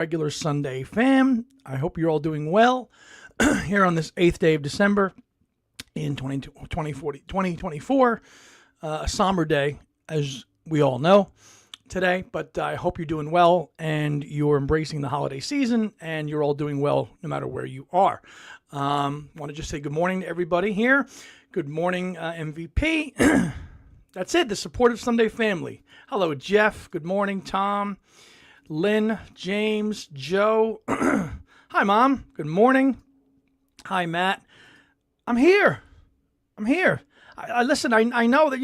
Regular Sunday fam. I hope you're all doing well here on this 8th day of December in 2024. A somber day, as we all know today, but I hope you're doing well and you're embracing the holiday season and you're all doing well no matter where you are. Want to just say good morning to everybody here. Good morning, MVP. That's it, the Supportive Sunday family. Hello, Jeff. Good morning, Tom. Lynn, James, Joe. Hi, Mom. Good morning. Hi, Matt. I'm here. I listen, I know that,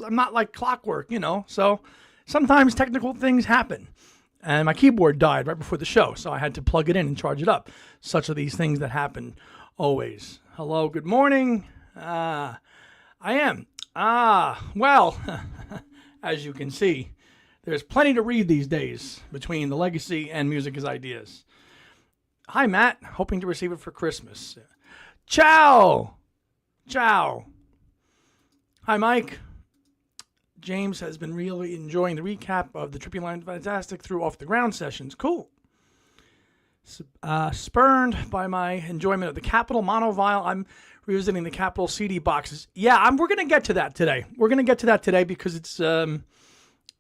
I'm not like clockwork, so sometimes technical things happen. And my keyboard died right before the show, so I had to plug it in and charge it up. Such are these things that happen always. Hello, good morning. I am. Well, as you can see, there's plenty to read these days between the legacy and music as ideas. Hi, Matt. Hoping to receive it for Christmas. Ciao. Hi, Mike. James has been really enjoying the recap of the Trippy Line Fantastic through Off the Ground sessions. Cool. Spurned by my enjoyment of the Capitol Monovile, I'm revisiting the Capitol CD boxes. Yeah, we're going to get to that today. Because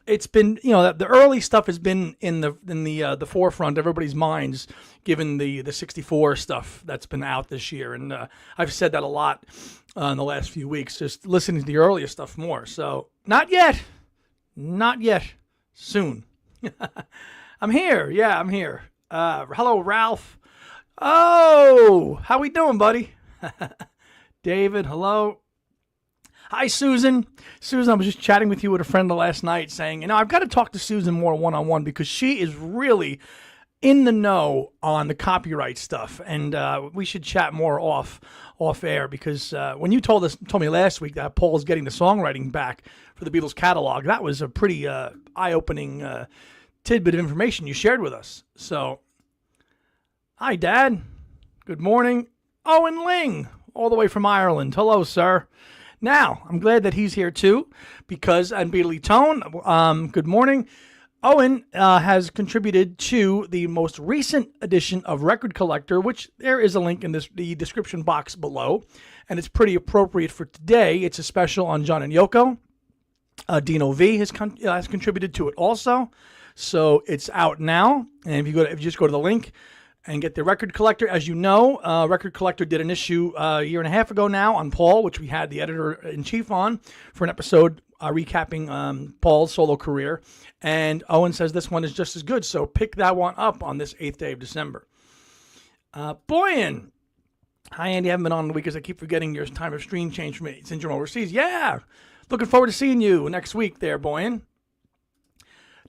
it's been, the early stuff has been in the forefront of everybody's minds, given the 64 stuff that's been out this year. And I've said that a lot in the last few weeks, just listening to the earlier stuff more. So not yet. Soon. I'm here. Yeah, I'm here. Hello, Ralph. Oh, how we doing, buddy? David, hello. Hi, Susan. Susan, I was just chatting with you with a friend last night saying, I've got to talk to Susan more one-on-one because she is really in the know on the copyright stuff. And we should chat more off air because when you told me last week that Paul's getting the songwriting back for the Beatles catalog, that was a pretty eye-opening tidbit of information you shared with us. So, hi, Dad. Good morning. Owen Ling, all the way from Ireland. Hello, sir. Now, I'm glad that he's here too, because, and Beatley Tone, good morning. Owen has contributed to the most recent edition of Record Collector, which there is a link in the description box below, and it's pretty appropriate for today. It's a special on John and Yoko. Dino V has contributed to it also, so it's out now. And if you just go to the link and get the Record Collector. As you know, Record Collector did an issue a year and a half ago now on Paul, which we had the editor-in-chief on for an episode recapping Paul's solo career. And Owen says this one is just as good, so pick that one up on this 8th day of December. Boyan. Hi, Andy. I haven't been on in a week because I keep forgetting your time of stream change for me since you're overseas. Yeah. Looking forward to seeing you next week there, Boyan.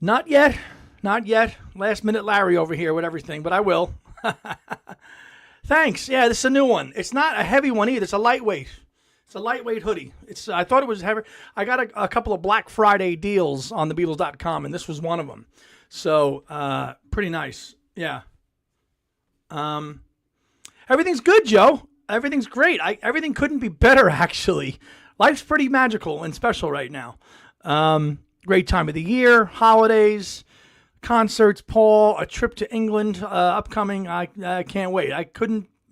Not yet. Last minute Larry over here with everything, but I will. Thanks. Yeah, this is a new one. It's not a heavy one either. It's a lightweight. Hoodie. I thought it was heavy. I got a couple of Black Friday deals on thebeatles.com, and this was one of them. So, pretty nice. Yeah. Everything's good, Joe. Everything's great. Everything couldn't be better, actually. Life's pretty magical and special right now. Great time of the year, holidays, concerts, Paul, a trip to England upcoming. I can't wait.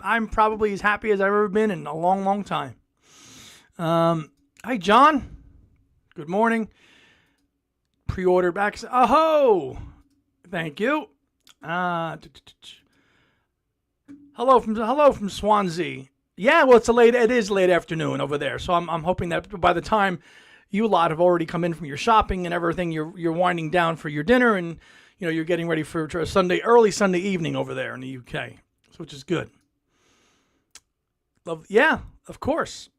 I'm probably as happy as I've ever been in a long, long time. Hi, John. Good morning. Pre-order back. Oh, thank you. Hello from Swansea. Yeah, well, it is late afternoon over there. So I'm hoping that by the time you lot have already come in from your shopping and everything, you're winding down for your dinner and you're getting ready for a early Sunday evening over there in the UK, which is good. Yeah, of course.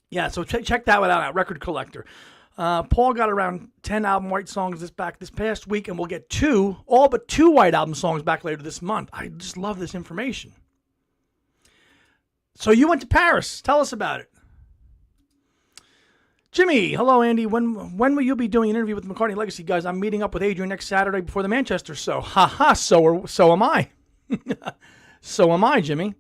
Yeah, so check that one out, Record Collector. Paul got around 10 album white songs this past week, and we'll get all but two white album songs back later this month. I just love this information. So you went to Paris. Tell us about it. Jimmy, hello, Andy. When will you be doing an interview with the McCartney Legacy guys? I'm meeting up with Adrian next Saturday before the Manchester show. Ha, so am I. So am I, Jimmy.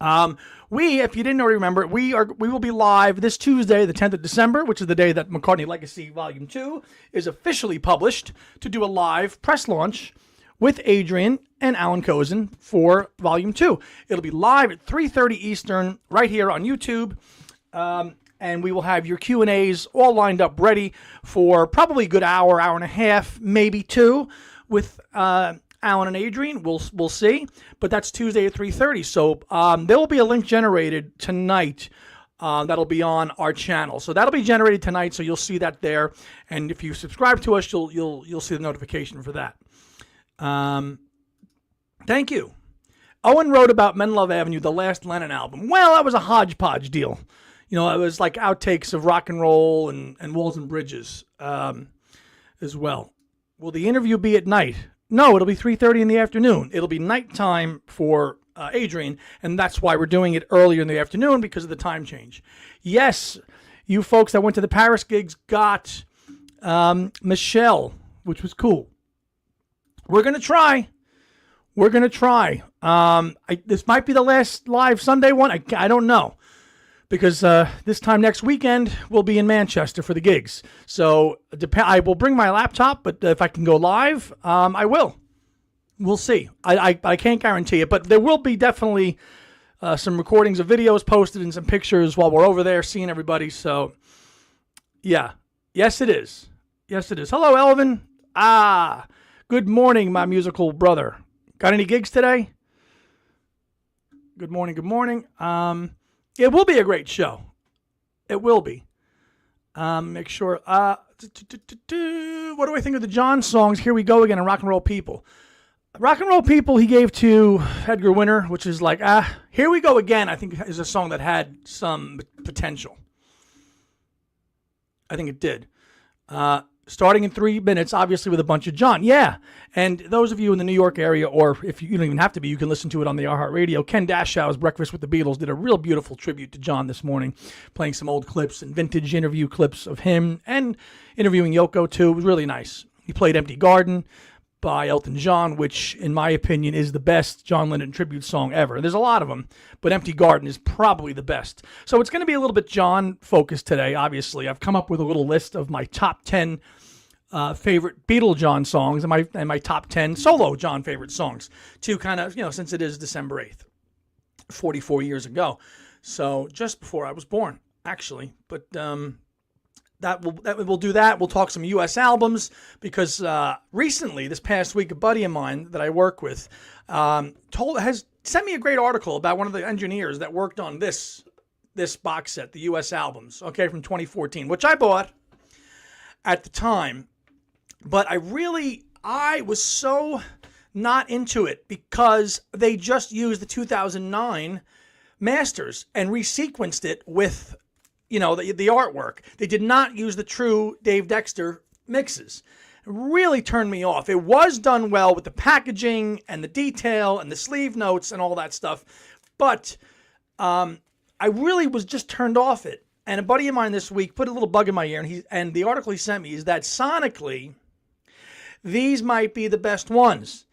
If you didn't already remember, we will be live this Tuesday, the 10th of December, which is the day that McCartney Legacy Volume 2 is officially published, to do a live press launch with Adrian and Alan Kozin for Volume 2. It'll be live at 3:30 Eastern right here on YouTube. And we will have your Q&As all lined up ready for probably a good hour, hour and a half, maybe 2 with Alan and Adrian. We'll see. But that's Tuesday at 3:30. So there will be a link generated tonight that'll be on our channel. So that'll be generated tonight, so you'll see that there. And if you subscribe to us, you'll see the notification for that. Thank you. Owen wrote about Men Love Avenue, the last Lennon album. Well, that was a hodgepodge deal. You know, it was like outtakes of rock and roll and Walls and Bridges as well. Will the interview be at night? No, it'll be 3:30 in the afternoon. It'll be nighttime for Adrian, and that's why we're doing it earlier in the afternoon, because of the time change. Yes, you folks that went to the Paris gigs got Michelle, which was cool. We're going to try. This might be the last live Sunday one. I don't know, because this time next weekend we'll be in Manchester for the gigs. So I will bring my laptop, but if I can go live, I will. We'll see. I can't guarantee it, but there will be definitely some recordings of videos posted and some pictures while we're over there seeing everybody. So, yeah. Yes, it is. Yes, it is. Hello, Elvin. Good morning, my musical brother. Got any gigs today? Good morning, good morning. It will be a great show. It will be. Make sure. What do I think of the John songs? Here we go again in Rock and Roll People. Rock and Roll People he gave to Edgar Winter, which is like, Here We Go Again, I think is a song that had some potential. I think it did. Starting in 3 minutes, obviously with a bunch of John. Yeah, and those of you in the New York area, or if you don't even have to be, you can listen to it on the iHeartRadio. Ken Dashow's Breakfast with the Beatles did a real beautiful tribute to John this morning, playing some old clips and vintage interview clips of him, and interviewing Yoko too. It was really nice. He played Empty Garden by Elton John, which in my opinion is the best John Lennon tribute song ever. There's a lot of them, but Empty Garden is probably the best. So it's going to be a little bit John focused today, obviously. I've come up with a little list of my top 10 favorite Beatle John songs and my top 10 solo John favorite songs, to kind of, since it is December 8th, 44 years ago. So just before I was born, actually. But we'll do that. We'll talk some U.S. albums, because recently, this past week, a buddy of mine that I work with has sent me a great article about one of the engineers that worked on this box set, the U.S. albums, okay, from 2014, which I bought at the time. But I was so not into it, because they just used the 2009 masters and resequenced it with the artwork. They did not use the true Dave Dexter mixes. It really turned me off. It was done well with the packaging and the detail and the sleeve notes and all that stuff, but I really was just turned off it. And a buddy of mine this week put a little bug in my ear, and the article he sent me is that sonically, these might be the best ones.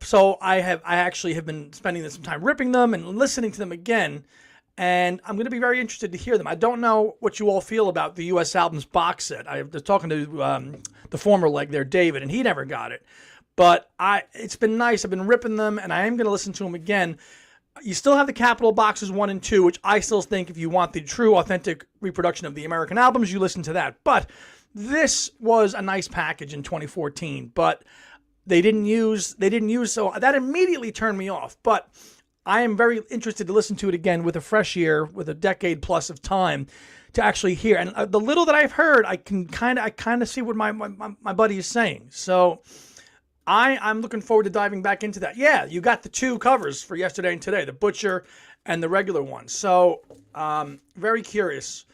So I actually have been spending some time ripping them and listening to them again. And I'm going to be very interested to hear them. I don't know what you all feel about the U.S. albums box set. I was talking to the former leg there, David, and he never got it. But it's been nice. I've been ripping them, and I am going to listen to them again. You still have the Capitol boxes 1 and 2, which I still think if you want the true, authentic reproduction of the American albums, you listen to that. But this was a nice package in 2014, but they didn't use, so that immediately turned me off. But I am very interested to listen to it again with a fresh ear, with a decade plus of time to actually hear. And the little that I've heard, I kind of see what my buddy is saying. So I'm looking forward to diving back into that. Yeah, you got the 2 covers for yesterday and today, the Butcher and the regular one. So very curious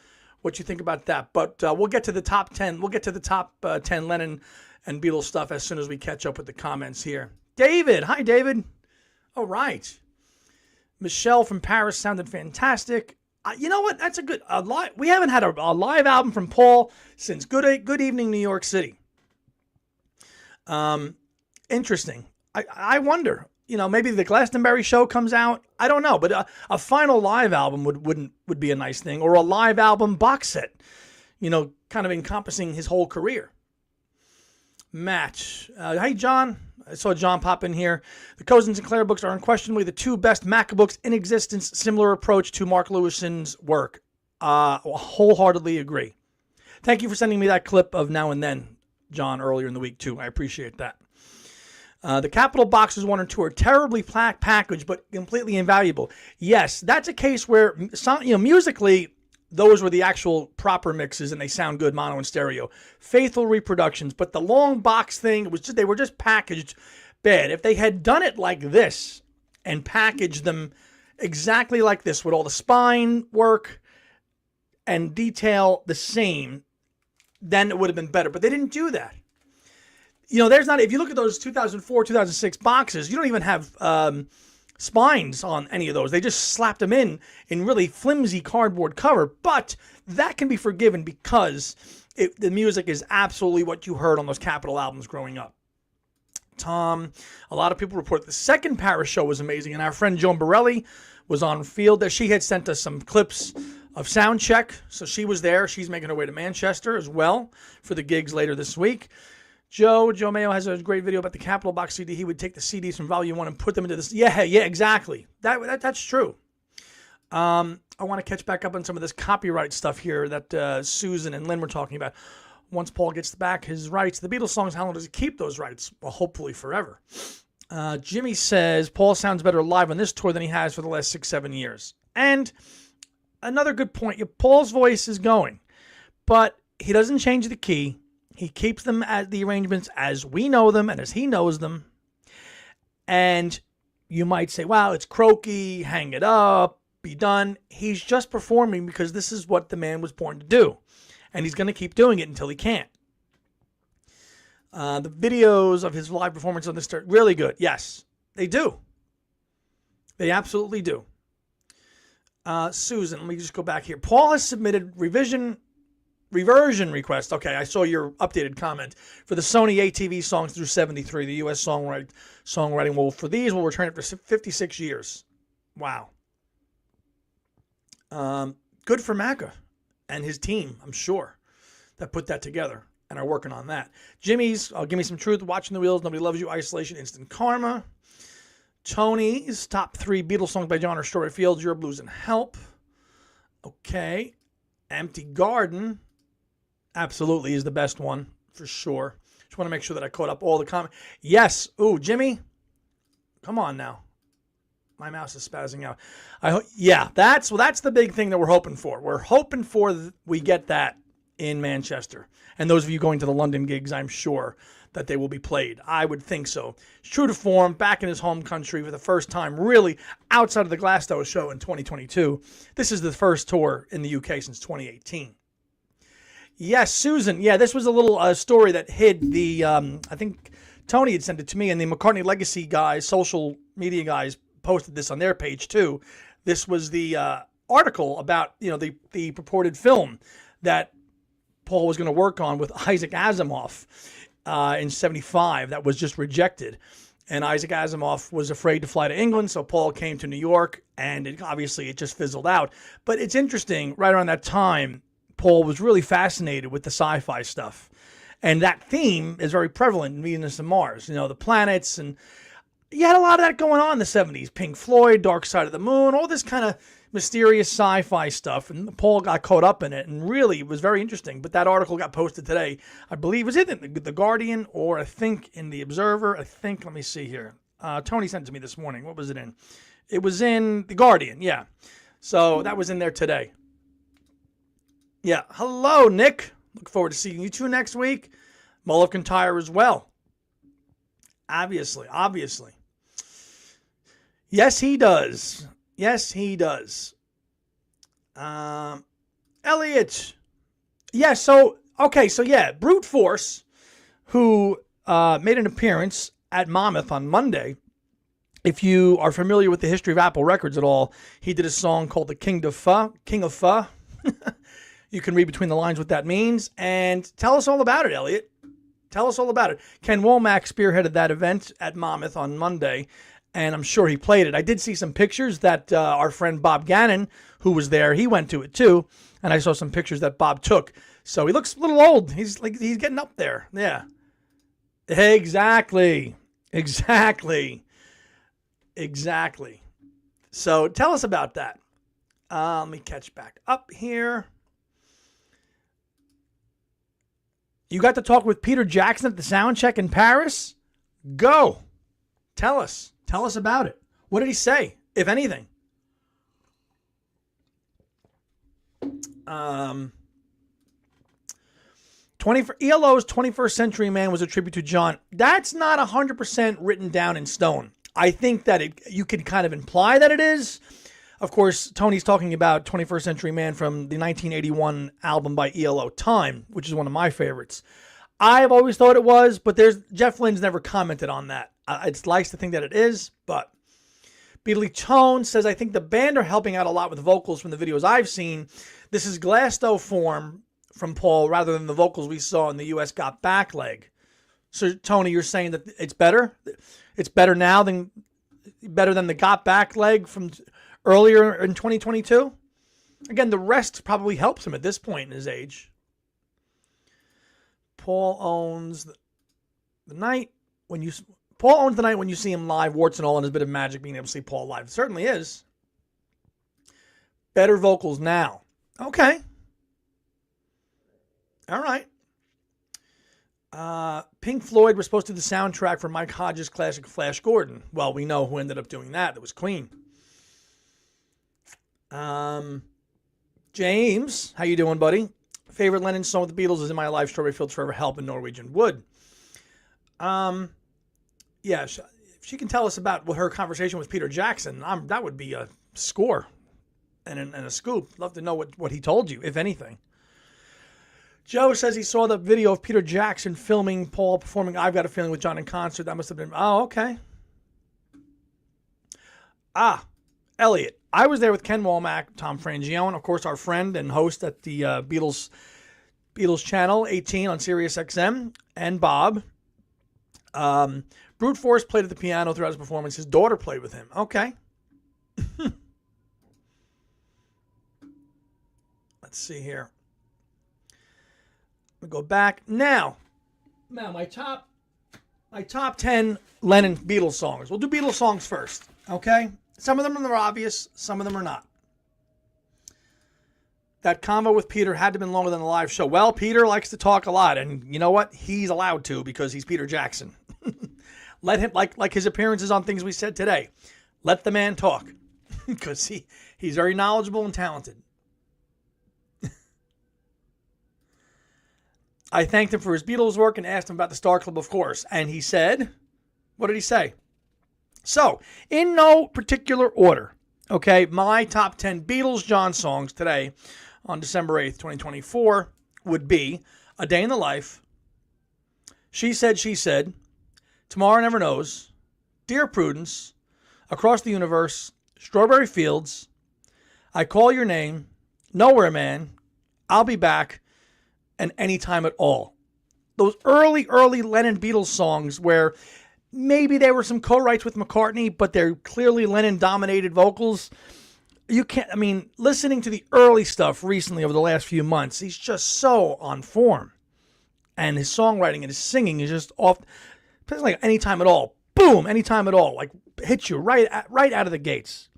what you think about that. But we'll get to the top 10. We'll get to the top 10 Lennon and Beatles stuff as soon as we catch up with the comments here. David. Hi, David. All right. Michelle from Paris sounded fantastic. You know what? That's a good live. We haven't had a live album from Paul since Good Evening New York City. Interesting. I wonder. Maybe the Glastonbury show comes out. I don't know, but a final live album would be a nice thing, or a live album box set. Kind of encompassing his whole career. Match. Hey, John. I saw John pop in here. The Cozen and Sinclair books are unquestionably the two best Macca books in existence. Similar approach to Mark Lewison's work. Wholeheartedly agree. Thank you for sending me that clip of Now and Then, John, earlier in the week, too. I appreciate that. The Capitol boxes 1 and 2 are terribly packaged, but completely invaluable. Yes, that's a case where, musically, those were the actual proper mixes, and they sound good mono and stereo. Faithful reproductions, but the long box thing, they were just packaged bad. If they had done it like this and packaged them exactly like this with all the spine work and detail the same, then it would have been better. But they didn't do that. If you look at those 2004, 2006 boxes, you don't even have spines on any of those. They just slapped them in really flimsy cardboard cover. But that can be forgiven because the music is absolutely what you heard on those Capitol albums growing up. Tom, a lot of people report the second Paris show was amazing, and our friend Joan Borelli was on field there. She had sent us some clips of sound check, so she was there. She's making her way to Manchester as well for the gigs later this week. Joe Mayo has a great video about the Capitol box CD. He would take the CDs from Volume 1 and put them into this. Yeah, exactly. That's true. I want to catch back up on some of this copyright stuff here that Susan and Lynn were talking about. Once Paul gets back his rights, the Beatles songs, how long does he keep those rights? Well, hopefully forever. Jimmy says, Paul sounds better live on this tour than he has for the last 6-7 years. And another good point, Paul's voice is going, but he doesn't change the key. He keeps them as the arrangements as we know them and as he knows them. And you might say, wow, it's croaky, hang it up, be done. He's just performing because this is what the man was born to do. And he's going to keep doing it until he can't. The videos of his live performance on this tour, really good. Yes, they do. They absolutely do. Susan, let me just go back here. Paul has submitted reversion request. Okay, I saw your updated comment for the Sony ATV songs through 73, the U.S. songwriting. Well, for these, we'll return it for 56 years. Wow. Good for Macca and his team, I'm sure, that put that together and are working on that. Jimmy's, Give Me Some Truth, Watching the Wheels, Nobody Loves You, Isolation, Instant Karma. Tony's top 3 Beatles songs by John or Story Fields, Your Blues and Help. Okay. Empty Garden. Absolutely is the best one, for sure. Just want to make sure that I caught up all the comments. Yes. Ooh, Jimmy. Come on now. My mouse is spazzing out. That's the big thing that we're hoping for. We're hoping we get that in Manchester. And those of you going to the London gigs, I'm sure that they will be played. I would think so. It's true to form, back in his home country for the first time, really outside of the Glasgow show in 2022. This is the first tour in the UK since 2018. Yes, Susan. Yeah, this was a little story that hid the, I think Tony had sent it to me, and the McCartney Legacy guys, social media guys, posted this on their page too. This was the article about, the purported film that Paul was going to work on with Isaac Asimov in 75 that was just rejected. And Isaac Asimov was afraid to fly to England, so Paul came to New York, and it just fizzled out. But it's interesting, right around that time, Paul was really fascinated with the sci-fi stuff. And that theme is very prevalent in Venus and Mars, the planets. And you had a lot of that going on in the 70s. Pink Floyd, Dark Side of the Moon, all this kind of mysterious sci-fi stuff. And Paul got caught up in it and really was very interesting. But that article got posted today. I believe, was it in The Guardian or I think in The Observer? Let me see here. Tony sent it to me this morning. What was it in? It was in The Guardian, yeah. So that was in there today. Yeah. Hello, Nick. Look forward to seeing you two next week. Mull of Kintyre as well. Obviously. Yes, he does. Elliot. Yeah, Brute Force, who made an appearance at Monmouth on Monday. If you are familiar with the history of Apple Records at all, he did a song called The King of Pho. You can read between the lines what that means. And tell us all about it, Elliot. Tell us all about it. Ken Womack spearheaded that event at Monmouth on Monday, and I'm sure he played it. I did see some pictures that our friend Bob Gannon, who was there, he went to it too, and I saw some pictures that Bob took. So he looks a little old. He's getting up there. Yeah. Exactly. Exactly. Exactly. So tell us about that. Let me catch back up here. You got to talk with Peter Jackson at the sound check in Paris? Go. Tell us. Tell us about it. What did he say, if anything? ELO's 21st Century Man was a tribute to John. That's not 100% written down in stone. I think that you can kind of imply that it is. Of course, Tony's talking about 21st Century Man from the 1981 album by ELO, Time, which is one of my favorites. I've always thought it was, but Jeff Lynne's never commented on that. It's nice to think that it is, but Beatley Tone says, I think the band are helping out a lot with vocals from the videos I've seen. This is Glasto form from Paul rather than the vocals we saw in the US Got Back leg. So, Tony, you're saying that it's better? It's better now than the Got Back leg from earlier in 2022? Again, the rest probably helps him at this point in his age. Paul owns the night when you see him live, warts and all, and there's a bit of magic being able to see Paul live. It certainly is. Better vocals now. Okay. All right. Pink Floyd was supposed to do the soundtrack for Mike Hodges' classic Flash Gordon. Well, we know who ended up doing that. It was Queen. James, how you doing, buddy? Favorite Lennon song with the Beatles is In My Life, Strawberry Fields Forever, Help, and Norwegian Wood. Yeah, if she can tell us about what her conversation with Peter Jackson, that would be a score and a scoop. Love to know what he told you, if anything. Joe says he saw the video of Peter Jackson filming Paul performing I've Got a Feeling with John in concert. That must have been, oh, okay. Elliot. I was there with Ken Womack, Tom Frangione, of course, our friend and host at the Beatles channel 18 on Sirius XM, and Bob. Brute Force played at the piano throughout his performance. His daughter played with him. Okay. Let's see here. Let me go back. Now my top 10 Lennon Beatles songs. We'll do Beatles songs first, okay? Some of them are obvious, some of them are not. That convo with Peter had to have been longer than the live show. Well, Peter likes to talk a lot, and you know what? He's allowed to because he's Peter Jackson. Let him, like his appearances on Things We Said Today. Let the man talk because he's very knowledgeable and talented. I thanked him for his Beatles work and asked him about the Star Club, of course. And he said, what did he say? So, in no particular order, okay, my top 10 Beatles John songs today on December 8th, 2024 would be A Day in the Life, She Said, Tomorrow Never Knows, Dear Prudence, Across the Universe, Strawberry Fields, I Call Your Name, Nowhere Man, I'll Be Back, and Anytime at All. Those early Lennon Beatles songs where maybe there were some co-writes with McCartney, but they're clearly Lennon-dominated vocals. Listening to the early stuff recently over the last few months, he's just so on form. And his songwriting and his singing is just off, like Anytime at All. Boom, Anytime at All. Like, hits you right out of the gates.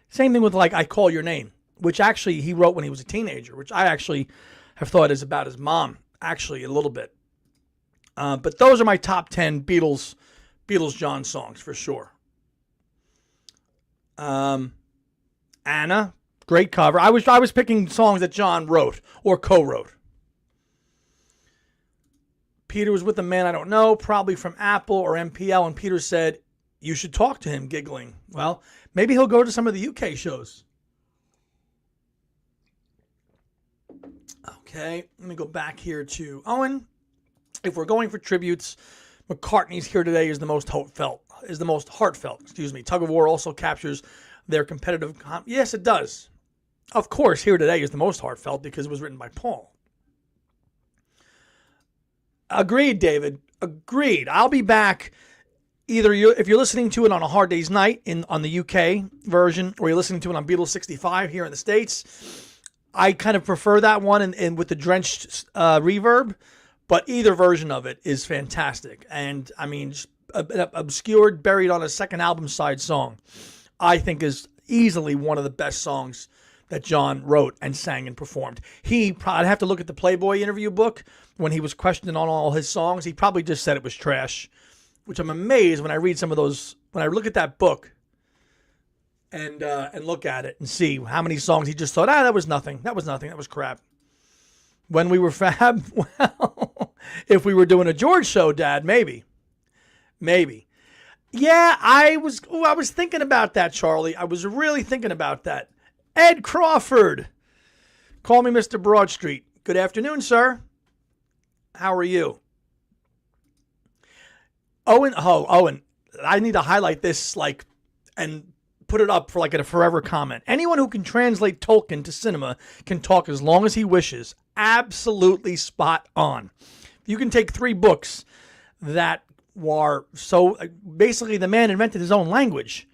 Same thing with, like, I Call Your Name, which actually he wrote when he was a teenager, which I actually have thought is about his mom, actually, a little bit. But those are my top 10 Beatles John songs for sure. Anna, great cover. I was picking songs that John wrote or co-wrote. Peter was with a man I don't know, probably from Apple or MPL, and Peter said, you should talk to him, giggling. Well, maybe he'll go to some of the UK shows. Okay, let me go back here to Owen. If we're going for tributes, McCartney's Here Today is the most heartfelt. Tug of War also captures their competitive. Yes, it does. Of course, Here Today is the most heartfelt because it was written by Paul. Agreed, David. Agreed. I'll be back. Either if you're listening to it on A Hard Day's Night on the UK version, or you're listening to it on Beatles 65 here in the States. I kind of prefer that one and with the drenched reverb, but either version of it is fantastic. And I mean, an obscured, buried on a second album side song, I think is easily one of the best songs that John wrote and sang and performed. I'd have to look at the Playboy interview book when he was questioning on all his songs. He probably just said it was trash, which I'm amazed when I read some of those, when I look at that book and look at it and see how many songs he just thought, that was nothing. That was crap. When we were Fab, well, if we were doing a George show, Dad, maybe. Yeah, I was thinking about that, Charlie. I was really thinking about that. Ed Crawford. Call me Mr. Broadstreet. Good afternoon, sir. How are you? Owen, I need to highlight this and put it up for a forever comment. Anyone who can translate Tolkien to cinema can talk as long as he wishes. Absolutely spot on. You can take 3 books that were so basically the man invented his own language,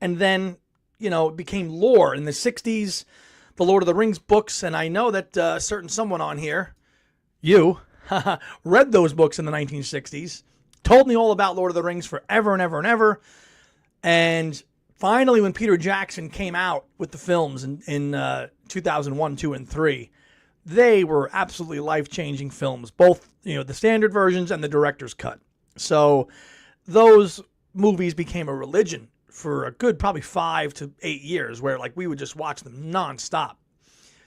and then it became lore in the 60s, the Lord of the Rings books, and I know that certain someone on here, you, read those books in the 1960s, told me all about Lord of the Rings forever and ever and ever, and finally when Peter Jackson came out with the films in 2001, 2, and 3, they were absolutely life-changing films, both the standard versions and the director's cut. So those movies became a religion for a good probably 5 to 8 years, where we would just watch them nonstop.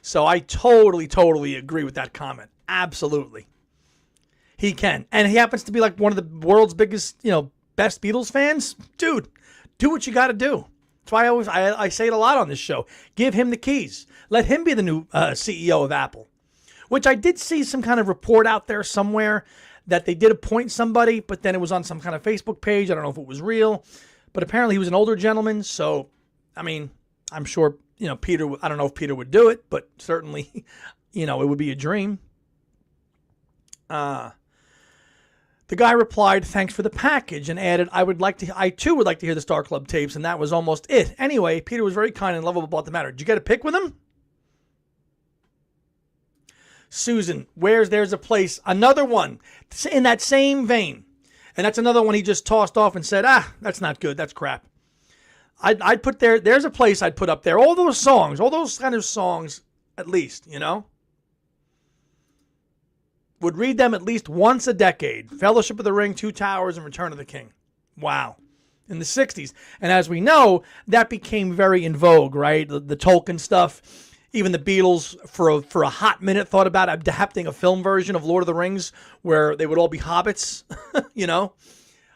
So I totally agree with that comment. Absolutely. He can. And he happens to be one of the world's biggest, best Beatles fans. Dude, do what you got to do. That's why I say it a lot on this show. Give him the keys. Let him be the new CEO of Apple, which I did see some kind of report out there somewhere that they did appoint somebody, but then it was on some kind of Facebook page. I don't know if it was real, but apparently he was an older gentleman. So, I mean, I'm sure, Peter, I don't know if Peter would do it, but certainly, it would be a dream. The guy replied, thanks for the package, and added, I too would like to hear the Star Club tapes, and that was almost it. Anyway, Peter was very kind and lovable about the matter. Did you get a pic with him? Susan, there's a place, another one in that same vein. And that's another one he just tossed off and said, that's not good. That's crap. I'd put there's a place I'd put up there. All those kind of songs, at least, would read them at least once a decade. Fellowship of the Ring, Two Towers, and Return of the King. Wow. In the 60s. And as we know, that became very in vogue, right? The Tolkien stuff. Even the Beatles, for a hot minute, thought about adapting a film version of Lord of the Rings where they would all be hobbits,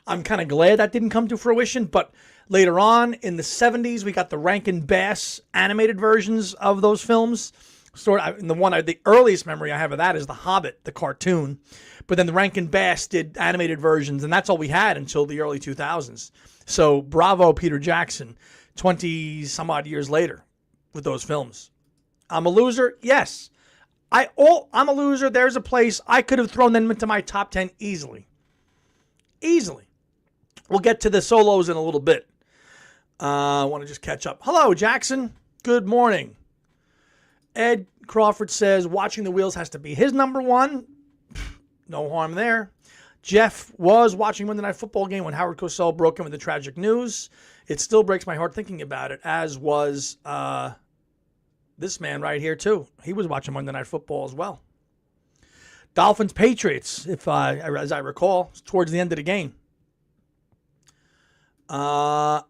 I'm kind of glad that didn't come to fruition, but later on, in the 70s, we got the Rankin Bass animated versions of those films. The earliest memory I have of that is The Hobbit, the cartoon, but then the Rankin Bass did animated versions, and that's all we had until the early 2000s. So bravo, Peter Jackson, 20-some-odd years later with those films. I'm a loser? Yes. I'm a loser. There's a place. I could have thrown them into my top 10 easily. Easily. We'll get to the solos in a little bit. I want to just catch up. Hello, Jackson. Good morning. Ed Crawford says, watching the wheels has to be his number one. No harm there. Jeff was watching Monday Night Football game when Howard Cosell broke in with the tragic news. It still breaks my heart thinking about it, as was this man right here, too. He was watching Monday Night Football as well. Dolphins Patriots, as I recall, towards the end of the game. I'm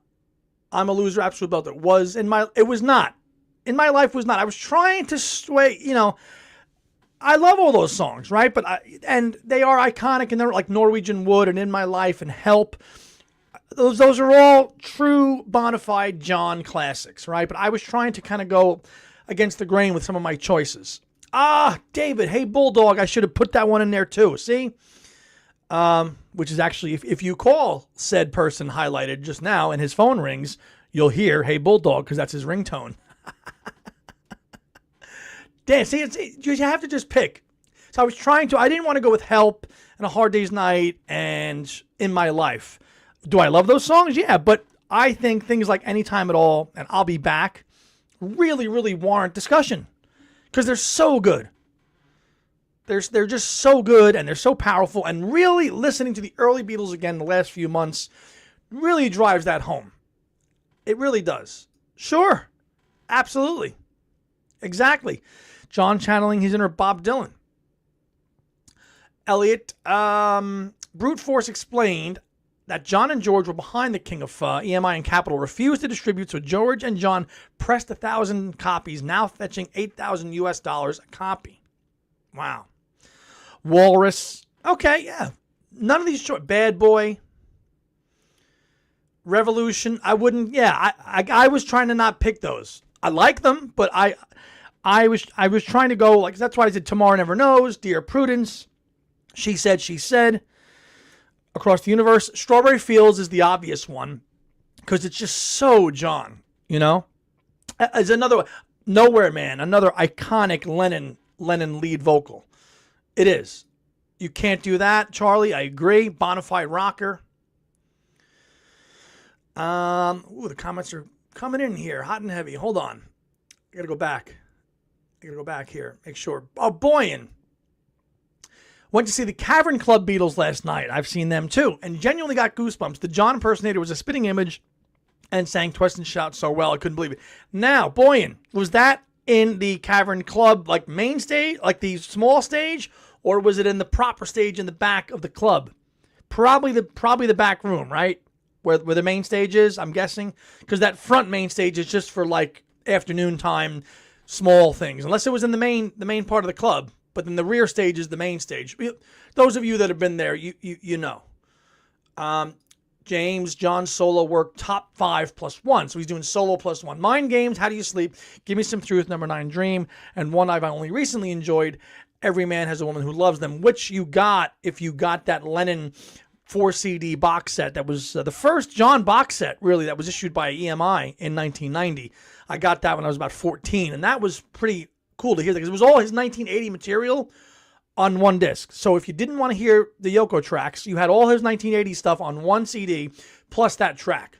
a loser, absolute belter. It was not. In my life was not. I was trying to sway, I love all those songs, right? And they are iconic, and they're like Norwegian Wood and In My Life and Help. Those are all true bona fide John classics, right? But I was trying to kind of go against the grain with some of my choices. David, hey Bulldog, I should have put that one in there too. See? Which is actually, if you call said person highlighted just now and his phone rings, you'll hear, hey Bulldog, because that's his ringtone. Dan, see, you have to just pick. So I didn't want to go with Help and A Hard Day's Night and In My Life. Do I love those songs? Yeah, but I think things like Anytime at All and I'll Be Back really, really warrant discussion because they're so good. They're just so good and they're so powerful. And really listening to the early Beatles again the last few months really drives that home. It really does. Sure. Absolutely. Exactly. John channeling his inner Bob Dylan. Elliot, Brute Force explained that John and George were behind the King of Pho. EMI and Capitol refused to distribute, so George and John pressed 1,000 copies, now fetching $8,000 US a copy. Wow. Walrus. Okay, yeah. None of these short. Bad Boy. Revolution. I wouldn't. Yeah, I was trying to not pick those. I like them, but I was trying to go like that's why I said Tomorrow Never Knows, Dear Prudence, She Said, Across the Universe. Strawberry Fields is the obvious one because it's just so John. You know, as another Nowhere Man, another iconic Lennon lead vocal. It is. You can't do that, Charlie. I agree. Bonafide rocker. The comments are coming in here, hot and heavy. Hold on. I gotta go back. Here. Make sure. Oh, Boyan. Went to see the Cavern Club Beatles last night. I've seen them too, and genuinely got goosebumps. The John impersonator was a spitting image and sang Twist and Shout so well, I couldn't believe it. Now, Boyan, was that in the Cavern Club, like main stage, like the small stage, or was it in the proper stage in the back of the club? Probably the back room, right? Where the main stage is, I'm guessing. Because that front main stage is just for like afternoon time, small things. Unless it was in the main part of the club. But then the rear stage is the main stage. Those of you that have been there, you know. James, John's solo work, top 5 plus 1. So he's doing solo plus 1. Mind Games, How Do You Sleep, Give Me Some Truth, Number 9 Dream, and one I've only recently enjoyed, Every Man Has a Woman Who Loves Them, which you got if you got that Lennon 4-CD box set. That was the first John box set, really, that was issued by EMI in 1990. I got that when I was about 14, and that was pretty cool to hear because it was all his 1980 material on one disc. So if you didn't want to hear the Yoko tracks, you had all his 1980 stuff on one CD plus that track.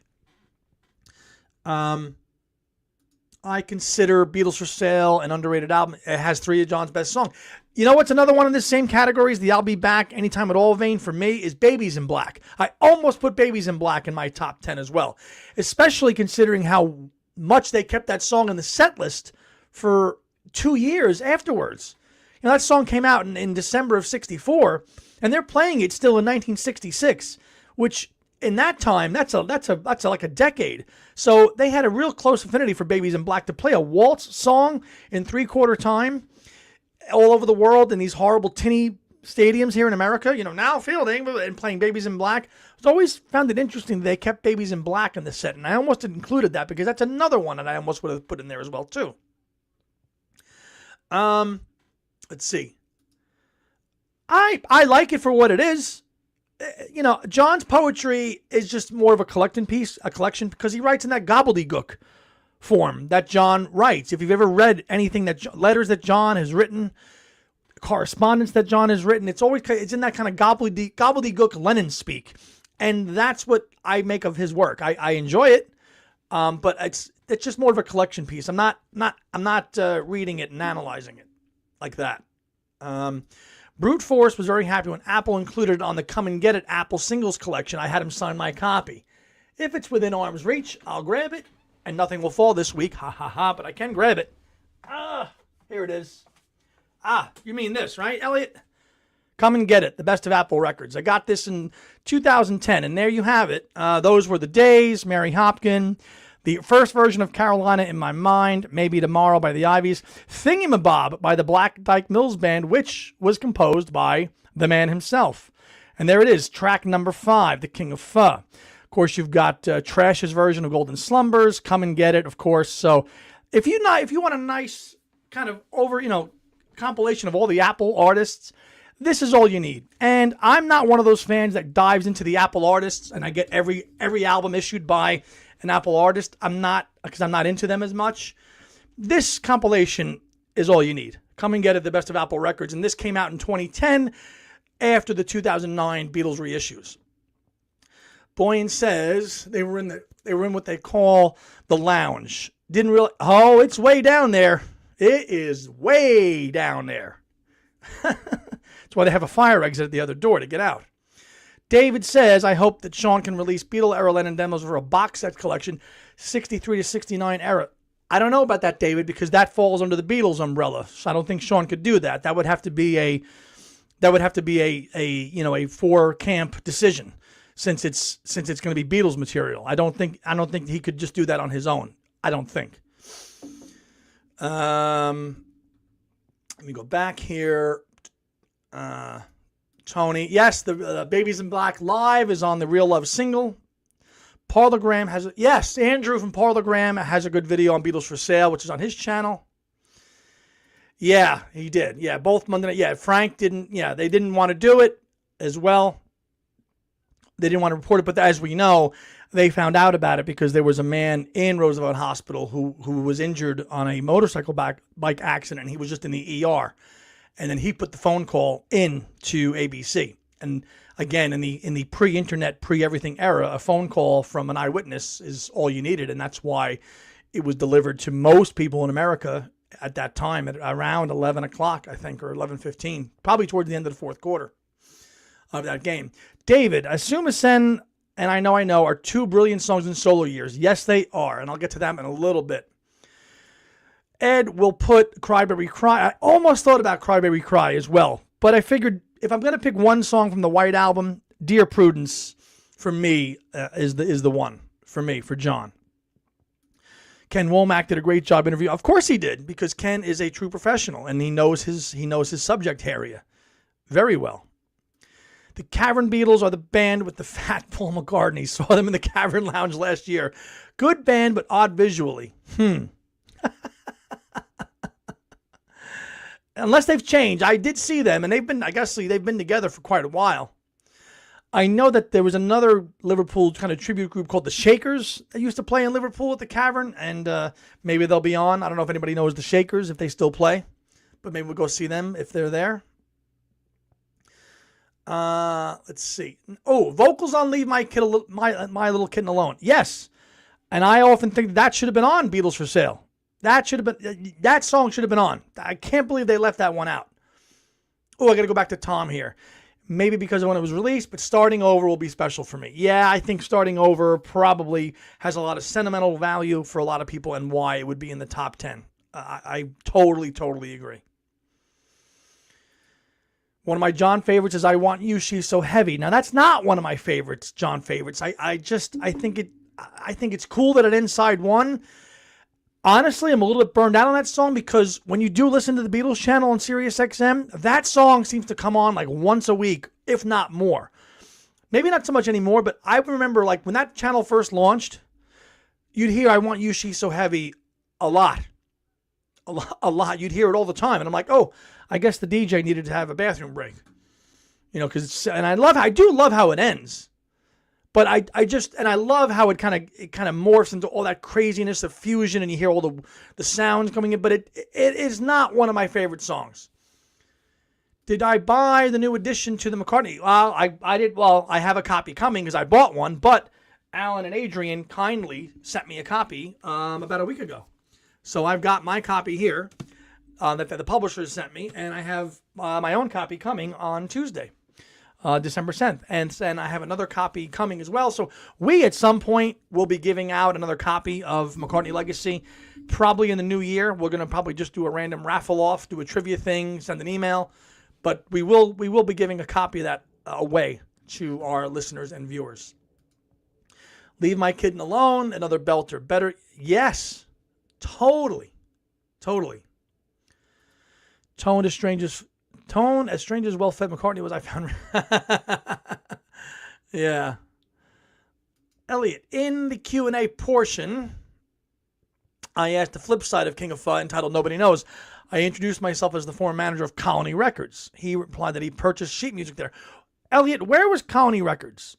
I consider Beatles for Sale an underrated album. It has 3 of John's best songs. You know what's another one in the same category as the I'll Be Back Anytime at All vein for me is Babies in Black. I almost put Babies in Black in my top 10 as well, especially considering how much they kept that song in the set list for 2 years afterwards. You know, that song came out in December of 64, and they're playing it still in 1966, which in that time, that's like a decade. So they had a real close affinity for Babies in Black. To play a waltz song in 3/4 time all over the world in these horrible tinny stadiums here in America, you know, now fielding and playing Babies in Black. I've always found it interesting that they kept Babies in Black in the set, and I almost included that because that's another one that I almost would have put in there as well too. Let's see. I like it for what it is. You know, John's poetry is just more of a collection because he writes in that gobbledygook form that John writes. If you've ever read anything letters that John has written, correspondence that John has written, it's in that kind of gobbledygook Lennon speak, and that's what I make of his work. I enjoy it, but it's just more of a collection piece. I'm not reading it and analyzing it like that. Brute Force was very happy when Apple included it on the Come and Get It Apple singles collection. I had him sign my copy. If it's within arm's reach, I'll grab it, and nothing will fall this week. Ha ha ha, but I can grab it. Here it is. You mean this, right, Elliot? Come and Get It, the best of Apple records. I got this in 2010, and there you have it. Those were the days, Mary Hopkin, the first version of Carolina in My Mind, Maybe Tomorrow by the Ivies, Thingamabob by the Black Dyke Mills Band, which was composed by the man himself. And there it is, track number 5, The King of Pho. Of course, you've got Trash's version of Golden Slumbers, Come and Get It, of course. So if you want a nice kind of compilation of all the Apple artists, this is all you need. And I'm not one of those fans that dives into the Apple artists and I get every album issued by an Apple artist. I'm not, because I'm not into them as much. This compilation is all you need. Come and Get It, the best of Apple records. And this came out in 2010 after the 2009 Beatles reissues. Boyan says they were in what they call the lounge. Didn't really, it's way down there. It is way down there. That's why they have a fire exit at the other door to get out. David says, I hope that Sean can release Beatle era Lennon demos for a box set collection, 63 to 69 era. I don't know about that, David, because that falls under the Beatles umbrella. So I don't think Sean could do that. That would have to be a a four camp decision, since it's going to be Beatles material. I don't think he could just do that on his own. I don't think. Let me go back here. Tony, yes, the Babies in Black live is on the Real Love single. Parlogram has yes, Andrew from Parlogram has a good video on Beatles for Sale, which is on his channel. Yeah, he did. Yeah, both Monday night. Yeah, Frank didn't. Yeah, they didn't want to do it as well. They didn't want to report it, but as we know, they found out about it because there was a man in Roosevelt Hospital who was injured on a motorcycle bike accident. He was just in the ER. And then he put the phone call in to ABC. And again, in the pre-internet, pre-everything era, a phone call from an eyewitness is all you needed. And that's why it was delivered to most people in America at that time at around 11 o'clock, I think, or 11:15, probably towards the end of the fourth quarter of that game. David, Assume Ascend and I Know are two brilliant songs in solo years. Yes, they are. And I'll get to them in a little bit. Ed will put Cry Baby Cry. I almost thought about Cry Baby Cry as well, but I figured if I'm going to pick one song from the White Album, Dear Prudence, for me, is the one for me, for John. Ken Womack did a great job interviewing. Of course he did, because Ken is a true professional and he knows his subject area very well. The Cavern Beatles are the band with the fat Paul McCartney. Saw them in the Cavern Lounge last year. Good band, but odd visually. Unless they've changed. I did see them, and they've been together for quite a while. I know that there was another Liverpool kind of tribute group called the Shakers that used to play in Liverpool at the Cavern, and maybe they'll be on. I don't know if anybody knows the Shakers, if they still play, but maybe we'll go see them if they're there. Let's see. Oh, vocals on Leave My Little Kitten Alone. Yes, and I often think that should have been on Beatles for Sale. That song should have been on. I can't believe they left that one out. Oh, I got to go back to Tom here. Maybe because of when it was released, but Starting Over will be special for me. Yeah, I think Starting Over probably has a lot of sentimental value for a lot of people and why it would be in the top 10. I totally agree. One of my John favorites is I Want You, She's So Heavy. Now, that's not one of my favorites, John favorites. I think it's cool that it Inside One. Honestly, I'm a little bit burned out on that song because when you do listen to the Beatles channel on Sirius XM, that song seems to come on like once a week, if not more. Maybe not so much anymore, but I remember like when that channel first launched, you'd hear I Want You, She's So Heavy a lot. You'd hear it all the time. And I'm like, oh, I guess the DJ needed to have a bathroom break. You know, and I do love how it ends. But I love how it kind of morphs into all that craziness of fusion, and you hear all the sounds coming in. But it is not one of my favorite songs. Did I buy the new edition to the McCartney? Well, I did. Well, I have a copy coming because I bought one. But Alan and Adrian kindly sent me a copy about a week ago, so I've got my copy here that the publishers sent me, and I have my own copy coming on Tuesday. December 10th. And I have another copy coming as well. So we, at some point, will be giving out another copy of McCartney Legacy. Probably in the new year. We're going to probably just do a random raffle off, do a trivia thing, send an email. But we will be giving a copy of that away to our listeners and viewers. Leave My Kitten Alone, another belter. Better, yes. Totally. Tone as strange as well-fed McCartney was, I found. Yeah. Elliot, in the Q&A portion, I asked the flip side of King of Fun, entitled Nobody Knows. I introduced myself as the former manager of Colony Records. He replied that he purchased sheet music there. Elliot, where was Colony Records?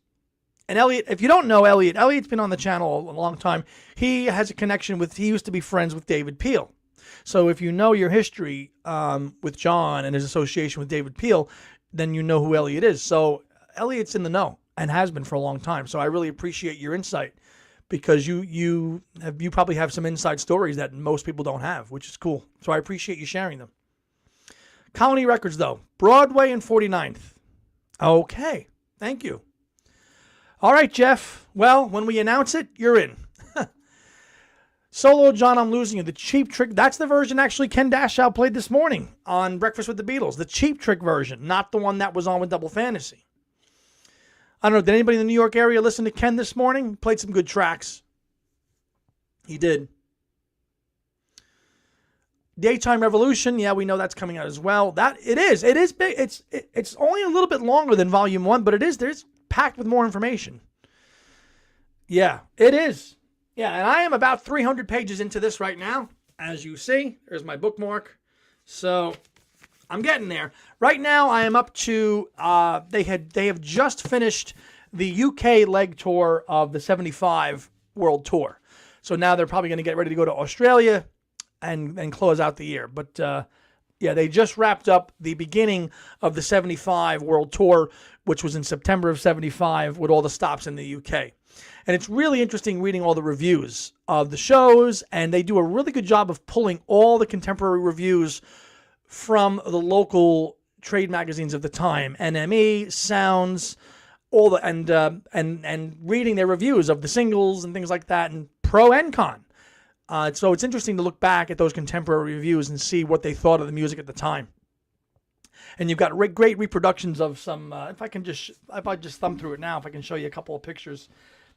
And Elliot, if you don't know Elliot's been on the channel a long time. He has a connection he used to be friends with David Peel. So if you know your history with John and his association with David Peel, then you know who Elliot is. So Elliot's in the know and has been for a long time. So I really appreciate your insight because you probably have some inside stories that most people don't have, which is cool. So I appreciate you sharing them. Colony Records, though. Broadway and 49th. Okay. Thank you. All right, Jeff. Well, when we announce it, you're in. Solo John, I'm Losing You. The Cheap Trick. That's the version actually Ken Dashow played this morning on Breakfast with the Beatles. The Cheap Trick version, not the one that was on with Double Fantasy. I don't know. Did anybody in the New York area listen to Ken this morning? Played some good tracks. He did. Daytime Revolution. Yeah, we know that's coming out as well. It is big. It's only a little bit longer than Volume 1, but there's packed with more information. Yeah, it is. Yeah, and I am about 300 pages into this right now. As you see, there's my bookmark. So I'm getting there. Right now, I am up to, they have just finished the UK leg tour of the 75 World Tour. So now they're probably going to get ready to go to Australia and close out the year. But yeah, they just wrapped up the beginning of the 75 World Tour, which was in September of 75 with all the stops in the UK. And it's really interesting reading all the reviews of the shows, and they do a really good job of pulling all the contemporary reviews from the local trade magazines of the time, NME, Sounds, all the and reading their reviews of the singles and things like that, and pro and con. So it's interesting to look back at those contemporary reviews and see what they thought of the music at the time. And you've got great reproductions of some. If I just thumb through it now, if I can show you a couple of pictures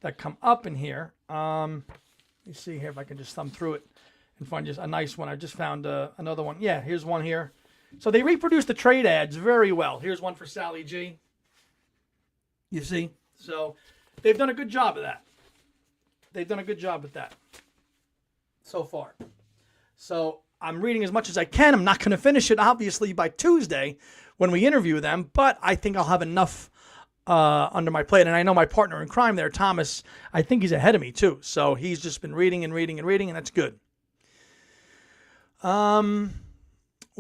that come up in here. Let me see here if I can just thumb through it and find just a nice one. I just found another one. Yeah, here's one here. So they reproduce the trade ads very well. Here's one for Sally G. You see? So they've done a good job of that. They've done a good job with that so far. So I'm reading as much as I can. I'm not going to finish it, obviously, by Tuesday when we interview them, but I think I'll have enough under my plate. And I know my partner in crime there, Thomas, I think he's ahead of me too. So he's just been reading, and that's good. What are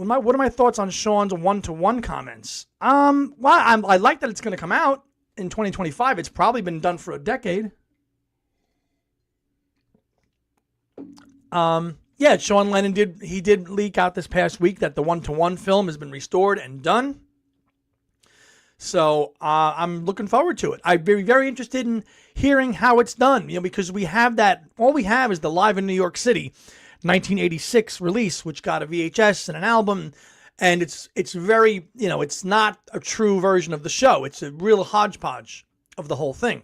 my thoughts on Sean's one-to-one comments? Well, I like that it's going to come out in 2025. It's probably been done for a decade. Yeah, Sean Lennon did leak out this past week that the one-to-one film has been restored and done. So I'm looking forward to it. I'd be very interested in hearing how it's done, because we have that. All we have is the Live in New York City 1986 release, which got a VHS and an album, and it's very, it's not a true version of the show. It's a real hodgepodge of the whole thing.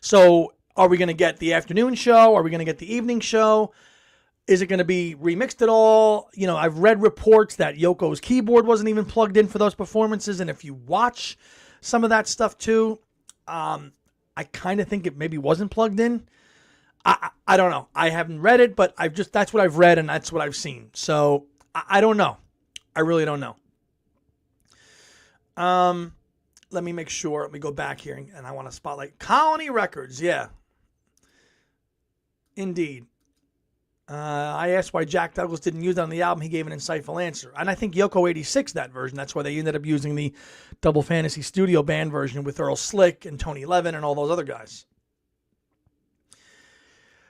So are we going to get the afternoon show? Are we going to get the evening show? Is it going to be remixed at all? I've read reports that Yoko's keyboard wasn't even plugged in for those performances. And if you watch some of that stuff too, I kind of think it maybe wasn't plugged in. I don't know. I haven't read it, but that's what I've read and that's what I've seen. So I don't know. I really don't know. Let me make sure. Let me go back here and I want to spotlight Colony Records. Yeah. Indeed. I asked why Jack Douglas didn't use it on the album. He gave an insightful answer. And I think Yoko 86, that version, that's why they ended up using the Double Fantasy Studio Band version with Earl Slick and Tony Levin and all those other guys.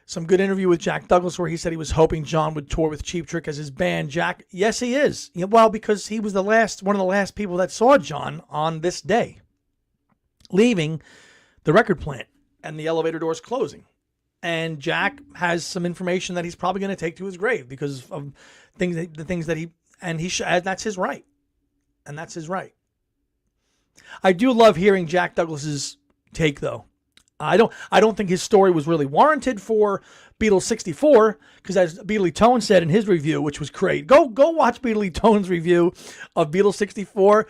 Some good interview with Jack Douglas where he said he was hoping John would tour with Cheap Trick as his band. Jack, yes, he is. Well, because he was one of the last people that saw John on this day, leaving the record plant and the elevator doors closing. And Jack has some information that he's probably going to take to his grave because of the things that that's his right. And that's his right. I do love hearing Jack Douglas's take, though. I don't think his story was really warranted for Beatles 64, because as Beatley Tone said in his review, which was great, go watch Beatley Tone's review of Beatles 64.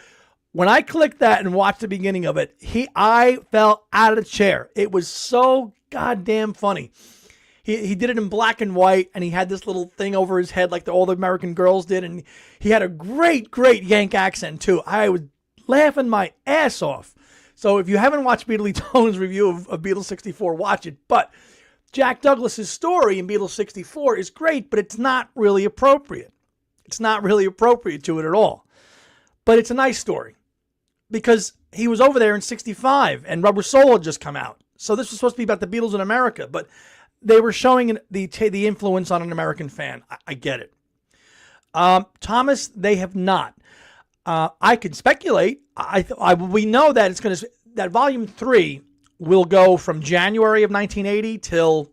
When I clicked that and watched the beginning of it, I fell out of the chair. It was so goddamn funny. He did it in black and white, and he had this little thing over his head like all the American Girls did, and he had a great Yank accent too. I was laughing my ass off. So if you haven't watched Beatley Tone's review of Beatles 64, watch it. But Jack Douglas's story in Beatles 64 is great, but it's not really appropriate. It's not really appropriate to it at all. But it's a nice story because he was over there in 65 and Rubber Soul had just come out. So this was supposed to be about the Beatles in America, but they were showing the influence on an American fan. I get it. Thomas, they have not. I can speculate. We know that that volume 3 will go from January of 1980 till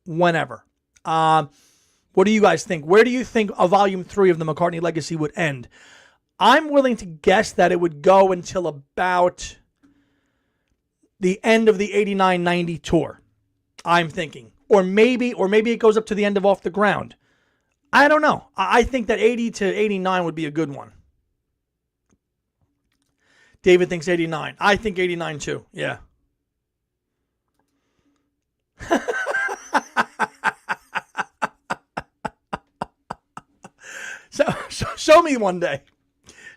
whenever. What do you guys think? Where do you think a volume 3 of the McCartney Legacy would end? I'm willing to guess that it would go until about the end of the 89-90 tour. I'm thinking. Or maybe it goes up to the end of Off the Ground. I don't know. I think that 80 to 89 would be a good one. David thinks 89. I think 89 too. Yeah. So show me one day.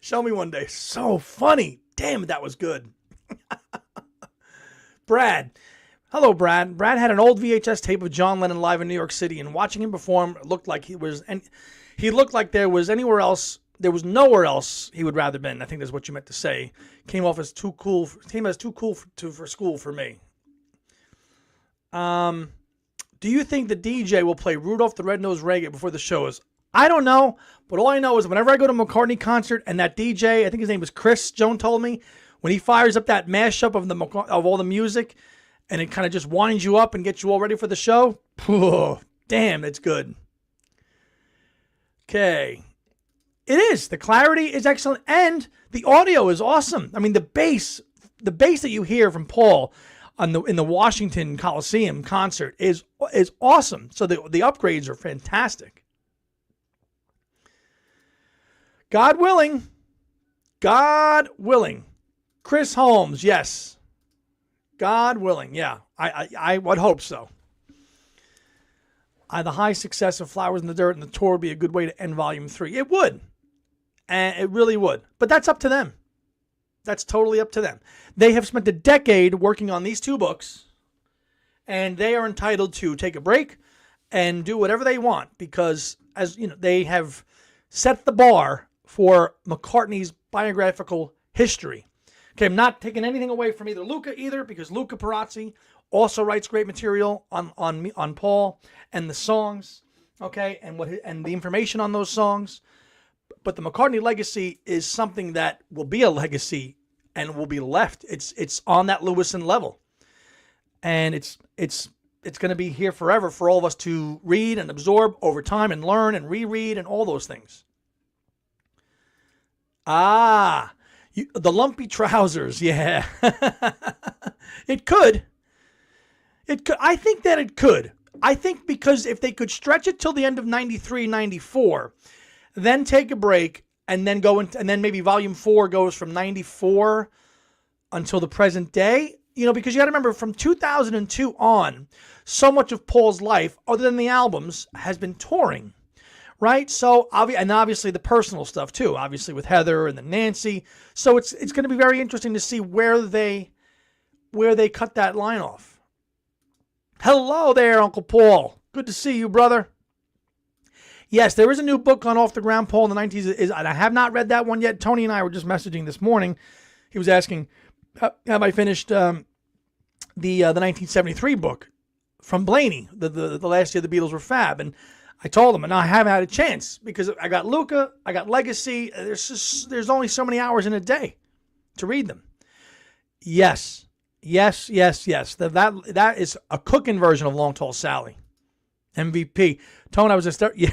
Show me one day. So funny. Damn, that was good. Brad. Hello, Brad. Brad had an old VHS tape of John Lennon live in New York City, and watching him perform looked like he looked like there was nowhere else he would rather been. I think that's what you meant to say. Came as too cool for school for me. Do you think the DJ will play Rudolph the Red-Nosed Reggae before the shows? I don't know, but all I know is whenever I go to a McCartney concert and that DJ, I think his name was Chris, Joan told me, when he fires up that mashup of all the music and it kind of just winds you up and gets you all ready for the show, damn, it's good. Okay. It is. The clarity is excellent and the audio is awesome. I mean, the bass that you hear from Paul in the Washington Coliseum concert is awesome. So the upgrades are fantastic. God willing. Chris Holmes, yes. God willing, yeah. I would hope so. The high success of Flowers in the Dirt and the tour would be a good way to end Volume 3. It would. And it really would. But that's up to them. That's totally up to them. They have spent a decade working on these 2 books, and they are entitled to take a break and do whatever they want because, as you know, they have set the bar for McCartney's biographical history. Okay, I'm not taking anything away from Luca because Luca Perazzi also writes great material on Paul and the songs, okay, and the information on those songs. But the McCartney legacy is something that will be a legacy and will be left. It's on that Lewison level, and it's going to be here forever for all of us to read and absorb over time and learn and reread and all those things. The lumpy trousers, yeah. It could. I think that it could. I think because if they could stretch it till the end of 93, 94, then take a break and then and then maybe Volume 4 goes from 94 until the present day, because you got to remember from 2002 on, so much of Paul's life, other than the albums, has been touring. Right? So, and obviously the personal stuff too, obviously with Heather and then Nancy. So it's going to be very interesting to see where they cut that line off. Hello there, Uncle Paul. Good to see you, brother. Yes, there is a new book on Off the Ground, Paul, in the 90s. And I have not read that one yet. Tony and I were just messaging this morning. He was asking, have I finished the 1973 book from Blaney, the last year the Beatles were fab? And I told him, and I haven't had a chance because I got Luca, I got Legacy. There's only so many hours in a day to read them. Yes. That is a cooking version of Long Tall Sally. MVP. Tone, I was just yeah.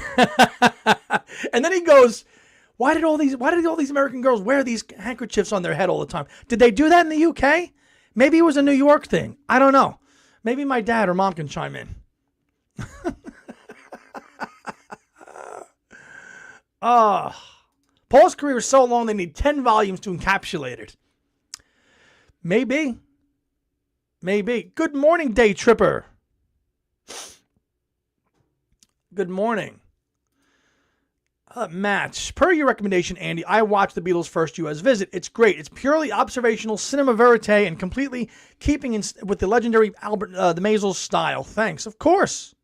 And then he goes, why did all these American girls wear these handkerchiefs on their head all the time? Did they do that in the UK? Maybe it was a New York thing. I don't know. Maybe my dad or mom can chime in. Paul's career is so long they need 10 volumes to encapsulate it. Maybe. Good morning, Day Tripper. Good morning. Match. Per your recommendation, Andy, I watched the Beatles' first U.S. visit. It's great. It's purely observational, cinema verite, and completely keeping with the legendary Albert the Maysles style. Thanks. Of course.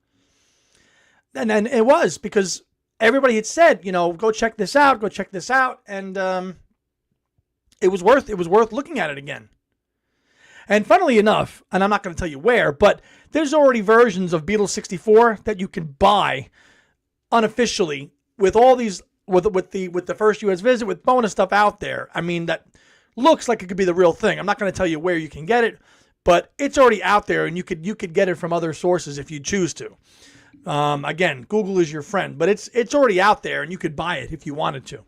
And then it was because everybody had said, go check this out, and it was worth looking at it again. And funnily enough, and I'm not going to tell you where, but there's already versions of Beatles 64 that you can buy unofficially with all these with the first U.S. visit, with bonus stuff out there, I mean, that looks like it could be the real thing. I'm not going to tell you where you can get it, but it's already out there, and you could get it from other sources if you choose to. Again, Google is your friend, but it's already out there, and you could buy it if you wanted to.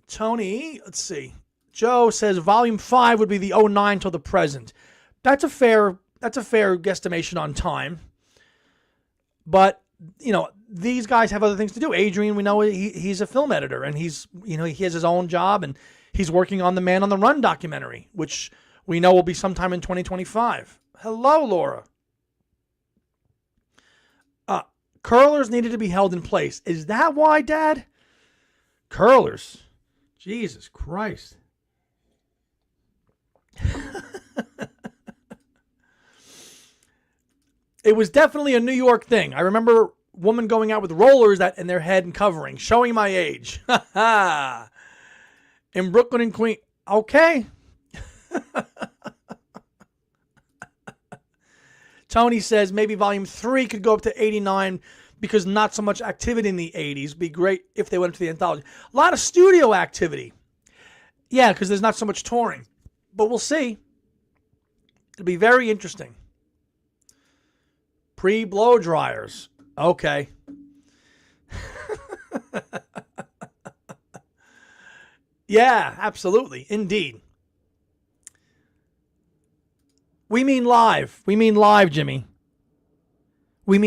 Tony, let's see. Joe says volume 5 would be the 09 till the present. That's a fair guesstimation on time. But, these guys have other things to do. Adrian, we know he's a film editor, and he has his own job, and he's working on the Man on the Run documentary, which we know will be sometime in 2025. Hello, Laura. Curlers needed to be held in place. Is that why, Dad? Curlers. Jesus Christ. It was definitely a New York thing. I remember a woman going out with rollers in their head and covering, showing my age. In Brooklyn and Queens. Okay. Tony says maybe volume 3 could go up to 89 because not so much activity in the 80s. Be great if they went to the anthology. A lot of studio activity. Yeah, because there's not so much touring. But we'll see. It'll be very interesting. Pre-blow dryers. Okay. Yeah, absolutely. Indeed. We mean live. We mean live, Jimmy. I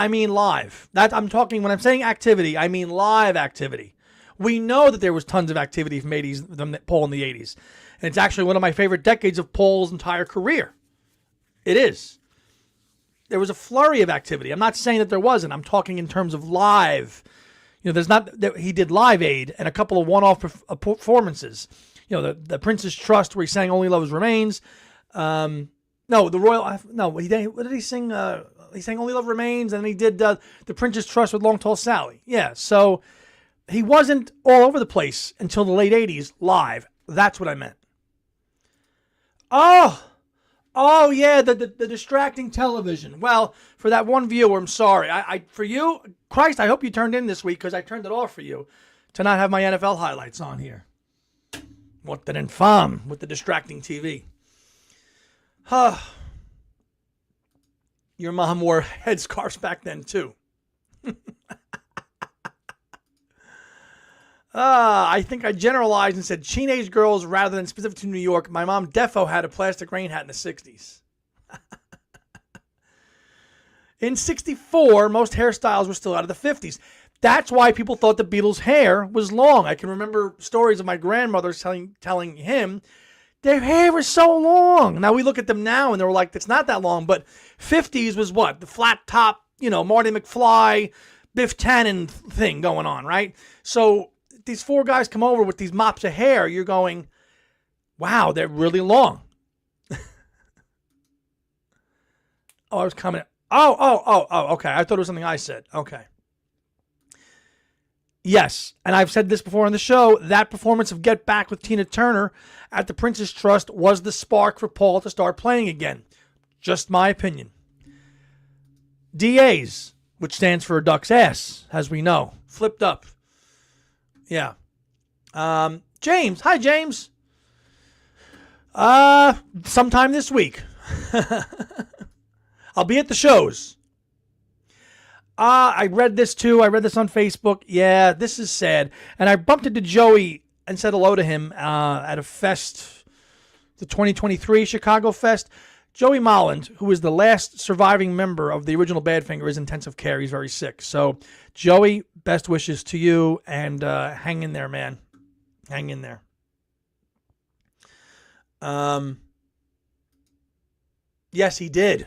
mean live. I'm talking when I'm saying activity, I mean live activity. We know that there was tons of activity from Paul in the 80s. And it's actually one of my favorite decades of Paul's entire career. It is. There was a flurry of activity. I'm not saying that there wasn't. I'm talking in terms of live. He did Live Aid and a couple of one-off performances. The Prince's Trust where he sang Only Love Remains. What did he sing? He sang Only Love Remains, and then he did the Prince's Trust with Long Tall Sally. Yeah, so he wasn't all over the place until the late 80s live. That's what I meant. Oh yeah, the distracting television. Well, for that one viewer, I'm sorry. For you, Christ, I hope you turned in this week because I turned it off for you to not have my NFL highlights on here. What an infame with the distracting TV. Your mom wore headscarves back then too. I think I generalized and said teenage girls rather than specific to New York. My mom defo had a plastic rain hat in the 60s. In 64, most hairstyles were still out of the 50s. That's why people thought the Beatles' hair was long. I can remember stories of my grandmother telling him their hair was so long. Now we look at them now and they're like, it's not that long. But 50s was what? The flat top, Marty McFly, Biff Tannen thing going on, right? So these 4 guys come over with these mops of hair. You're going, wow, they're really long. I was coming. Oh, okay. I thought it was something I said. Okay. Yes, and I've said this before on the show, that performance of Get Back with Tina Turner at the Prince's Trust was the spark for Paul to start playing again. Just my opinion. DAs, which stands for Duck's Ass, as we know. Flipped up. Yeah. James. Hi, James. Sometime this week. I'll be at the shows. I read this too. I read this on Facebook. Yeah, this is sad. And I bumped into Joey and said hello to him at a fest, the 2023 Chicago Fest. Joey Molland, who is the last surviving member of the original Badfinger, is in intensive care. He's very sick. So, Joey, best wishes to you, and hang in there, man. Hang in there. Yes, he did.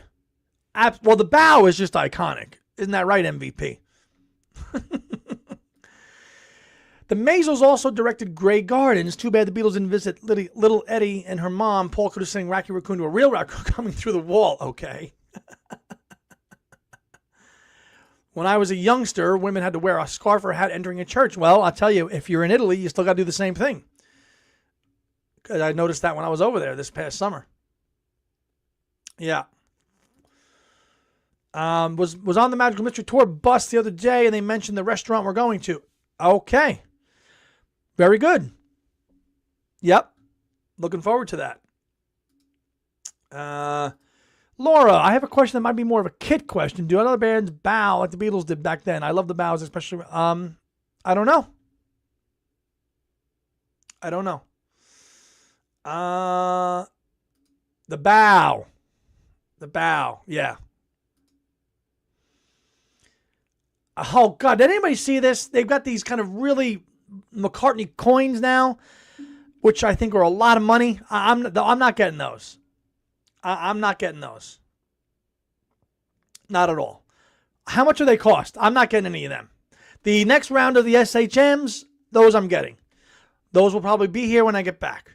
Well, the bow is just iconic. Isn't that right, MVP? The Maisels also directed Grey Gardens. Too bad the Beatles didn't visit little Eddie and her mom. Paul could have sang Rocky Raccoon to a real raccoon coming through the wall. Okay. When I was a youngster, women had to wear a scarf or a hat entering a church. Well, I'll tell you, if you're in Italy, you still got to do the same thing. Because I noticed that when I was over there this past summer. Yeah. Was on the Magical Mystery Tour bus the other day, and they mentioned the restaurant we're going to. Okay. Very good. Yep. Looking forward to that. Laura, I have a question that might be more of a Kit question. Do other bands bow like the Beatles did back then? I love the bows, especially. I don't know. The bow. Yeah. Oh, God. Did anybody see this? They've got these kind of really McCartney coins now, which I think are a lot of money. I'm not getting those. I'm not getting those. Not at all. How much do they cost? I'm not getting any of them. The next round of the SHMs, those I'm getting. Those will probably be here when I get back.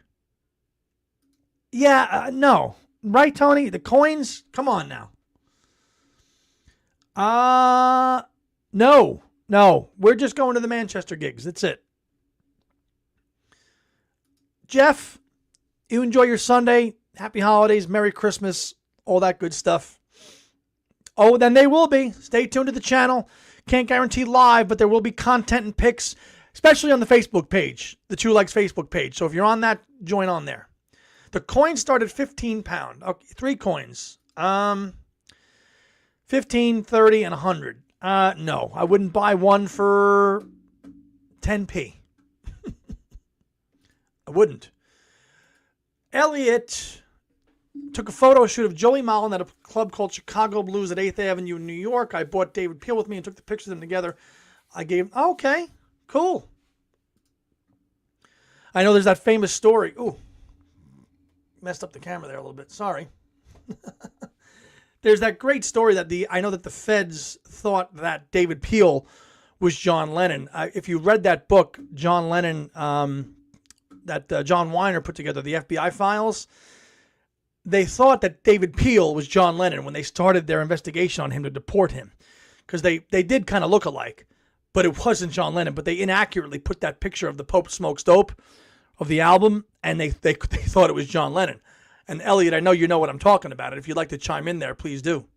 Yeah, no. Right, Tony? The coins? Come on now. No. We're just going to the Manchester gigs. That's it. Jeff, you enjoy your Sunday. Happy holidays. Merry Christmas. All that good stuff. Oh, then they will be. Stay tuned to the channel. Can't guarantee live, but there will be content and pics, especially on the Facebook page, the Two Legs Facebook page. So if you're on that, join on there. The coins start at £15. Okay, 3 coins. 15, 30, and 100. No, I wouldn't buy one for 10p. I wouldn't. Elliot took a photo shoot of Joey Molland at a club called Chicago Blues at 8th Avenue in New York. I brought David Peel with me and took the pictures of them together. I gave, okay, cool. I know there's that famous story. Ooh, messed up the camera there a little bit. Sorry. There's that great story that I know that the feds thought that David Peel was John Lennon. If you read that book, John Lennon, that John Weiner put together, the FBI files, they thought that David Peel was John Lennon when they started their investigation on him to deport him. Because they did kind of look alike, but it wasn't John Lennon. But they inaccurately put that picture of the Pope Smokes Dope of the album, and they thought it was John Lennon. And Elliot, I know you know what I'm talking about. If you'd like to chime in there, please do.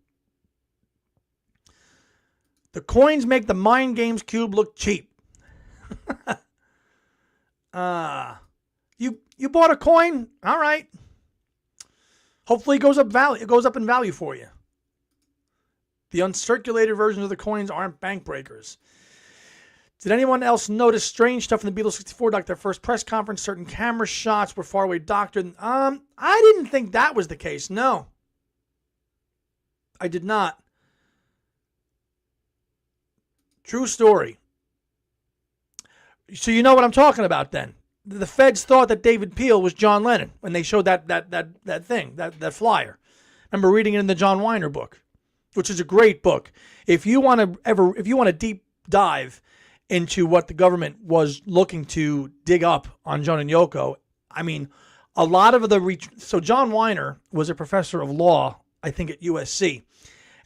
The coins make the Mind Games cube look cheap. You bought a coin? All right. Hopefully it goes up in value for you. The uncirculated versions of the coins aren't bank breakers. Did anyone else notice strange stuff in the Beatles 64 doc? Their first press conference, certain camera shots were far away doctored. I didn't think that was the case. No. I did not. True story. So you know what I'm talking about then. The feds thought that David Peel was John Lennon when they showed that thing, that flyer. I remember reading it in the John Weiner book, which is a great book. If you want to deep dive into what the government was looking to dig up on John and Yoko, I mean, a lot of so John Weiner was a professor of law, I think at USC,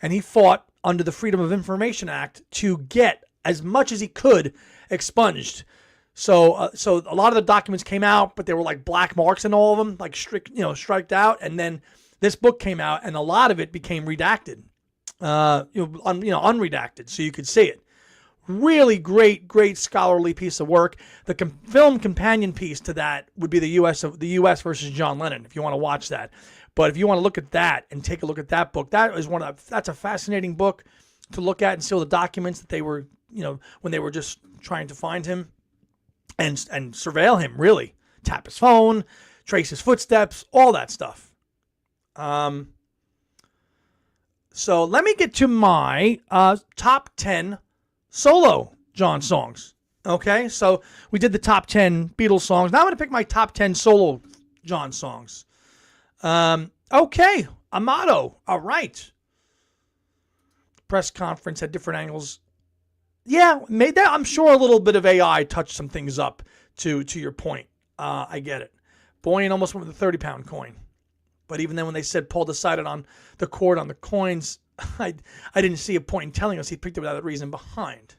and he fought under the Freedom of Information Act to get as much as he could expunged. So a lot of the documents came out, but there were like black marks in all of them, like striked out. And then this book came out, and a lot of it became redacted, unredacted, so you could see it. Really great scholarly piece of work. The film companion piece to that would be the U.S. versus John Lennon, if you want to watch that. But if you want to look at that and take a look at that book, that's a fascinating book to look at and see all the documents that they were, when they were just trying to find him. And surveil him, really. Tap his phone, trace his footsteps, all that stuff. So let me get to my top 10 solo John songs. Okay, so we did the top 10 Beatles songs. Now I'm going to pick my top 10 solo John songs. Okay, Amato. All right. Press conference had different angles. Yeah, made that. I'm sure a little bit of AI touched some things up to your point. I get it. Boyan almost went with a 30-pound coin. But even then when they said Paul decided on the chord on the coins, I didn't see a point in telling us he picked it without a reason behind.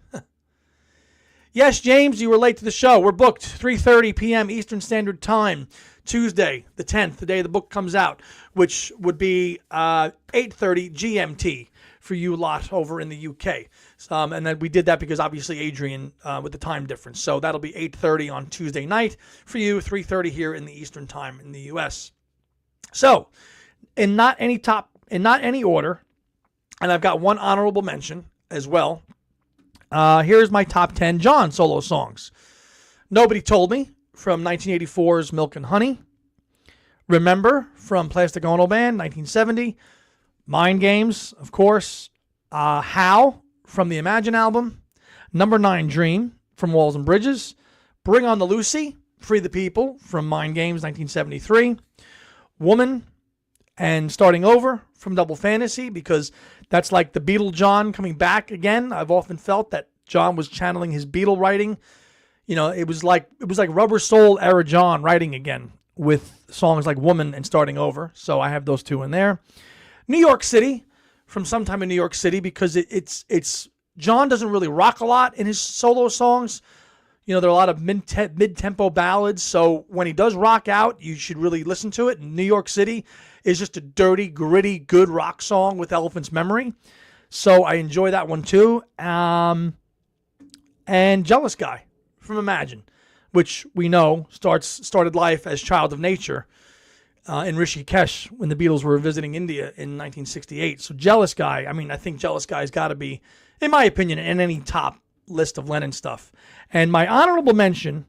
Yes, James, you were late to the show. We're booked 3:30 p.m. Eastern Standard Time Tuesday, the 10th, the day the book comes out, which would be 8:30 GMT for you lot over in the UK. And then we did that because obviously Adrian with the time difference. So that'll be 8:30 on Tuesday night for you, 3:30 here in the Eastern time in the US. So in not any order, and I've got one honorable mention as well. Here's my top 10 John solo songs. Nobody Told Me from 1984's Milk and Honey. Remember from Plastic Ono Band, 1970. Mind Games, of course. How from the Imagine album. Number 9 Dream from Walls and Bridges. Bring on the Lucy, Free the People from Mind Games, 1973. Woman and Starting Over from Double Fantasy, because that's like the Beatle John coming back again. I've often felt that John was channeling his Beatle writing. You know, it was like Rubber Soul era John writing again with songs like Woman and Starting Over. So I have those two in there. New York City from Sometime in New York City, because it's John doesn't really rock a lot in his solo songs. You know, there are a lot of mid-tempo ballads. So when he does rock out, you should really listen to it. New York City is just a dirty, gritty, good rock song with Elephant's Memory. So I enjoy that one too. And Jealous Guy from Imagine, which we know started life as Child of Nature in Rishikesh when the Beatles were visiting India in 1968. So Jealous Guy, I think Jealous Guy's got to be, in my opinion, in any top list of Lennon stuff. And my honorable mention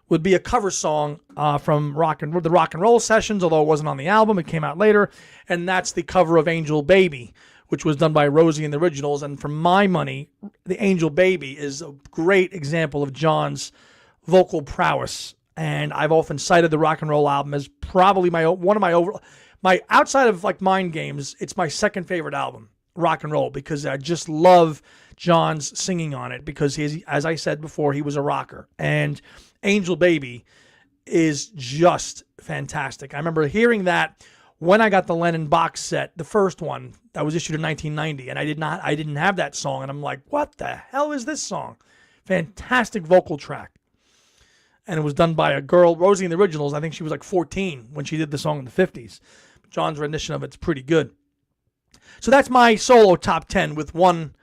would be a cover song from the Rock and Roll Sessions, although it wasn't on the album. It came out later. And that's the cover of Angel Baby, which was done by Rosie and the Originals. And for my money, the Angel Baby is a great example of John's vocal prowess. And I've often cited the Rock and Roll album as probably my outside of like Mind Games, it's my second favorite album, Rock and Roll, because I just love John's singing on it, because as I said before, he was a rocker. And Angel Baby is just fantastic. I remember hearing that when I got the Lennon box set, the first one that was issued in 1990, and I didn't have that song, and I'm like, what the hell is this song? Fantastic vocal track. And it was done by a girl, Rosie and the Originals. I think she was like 14 when she did the song in the 50s. John's rendition of it's pretty good. So that's my solo top 10 with one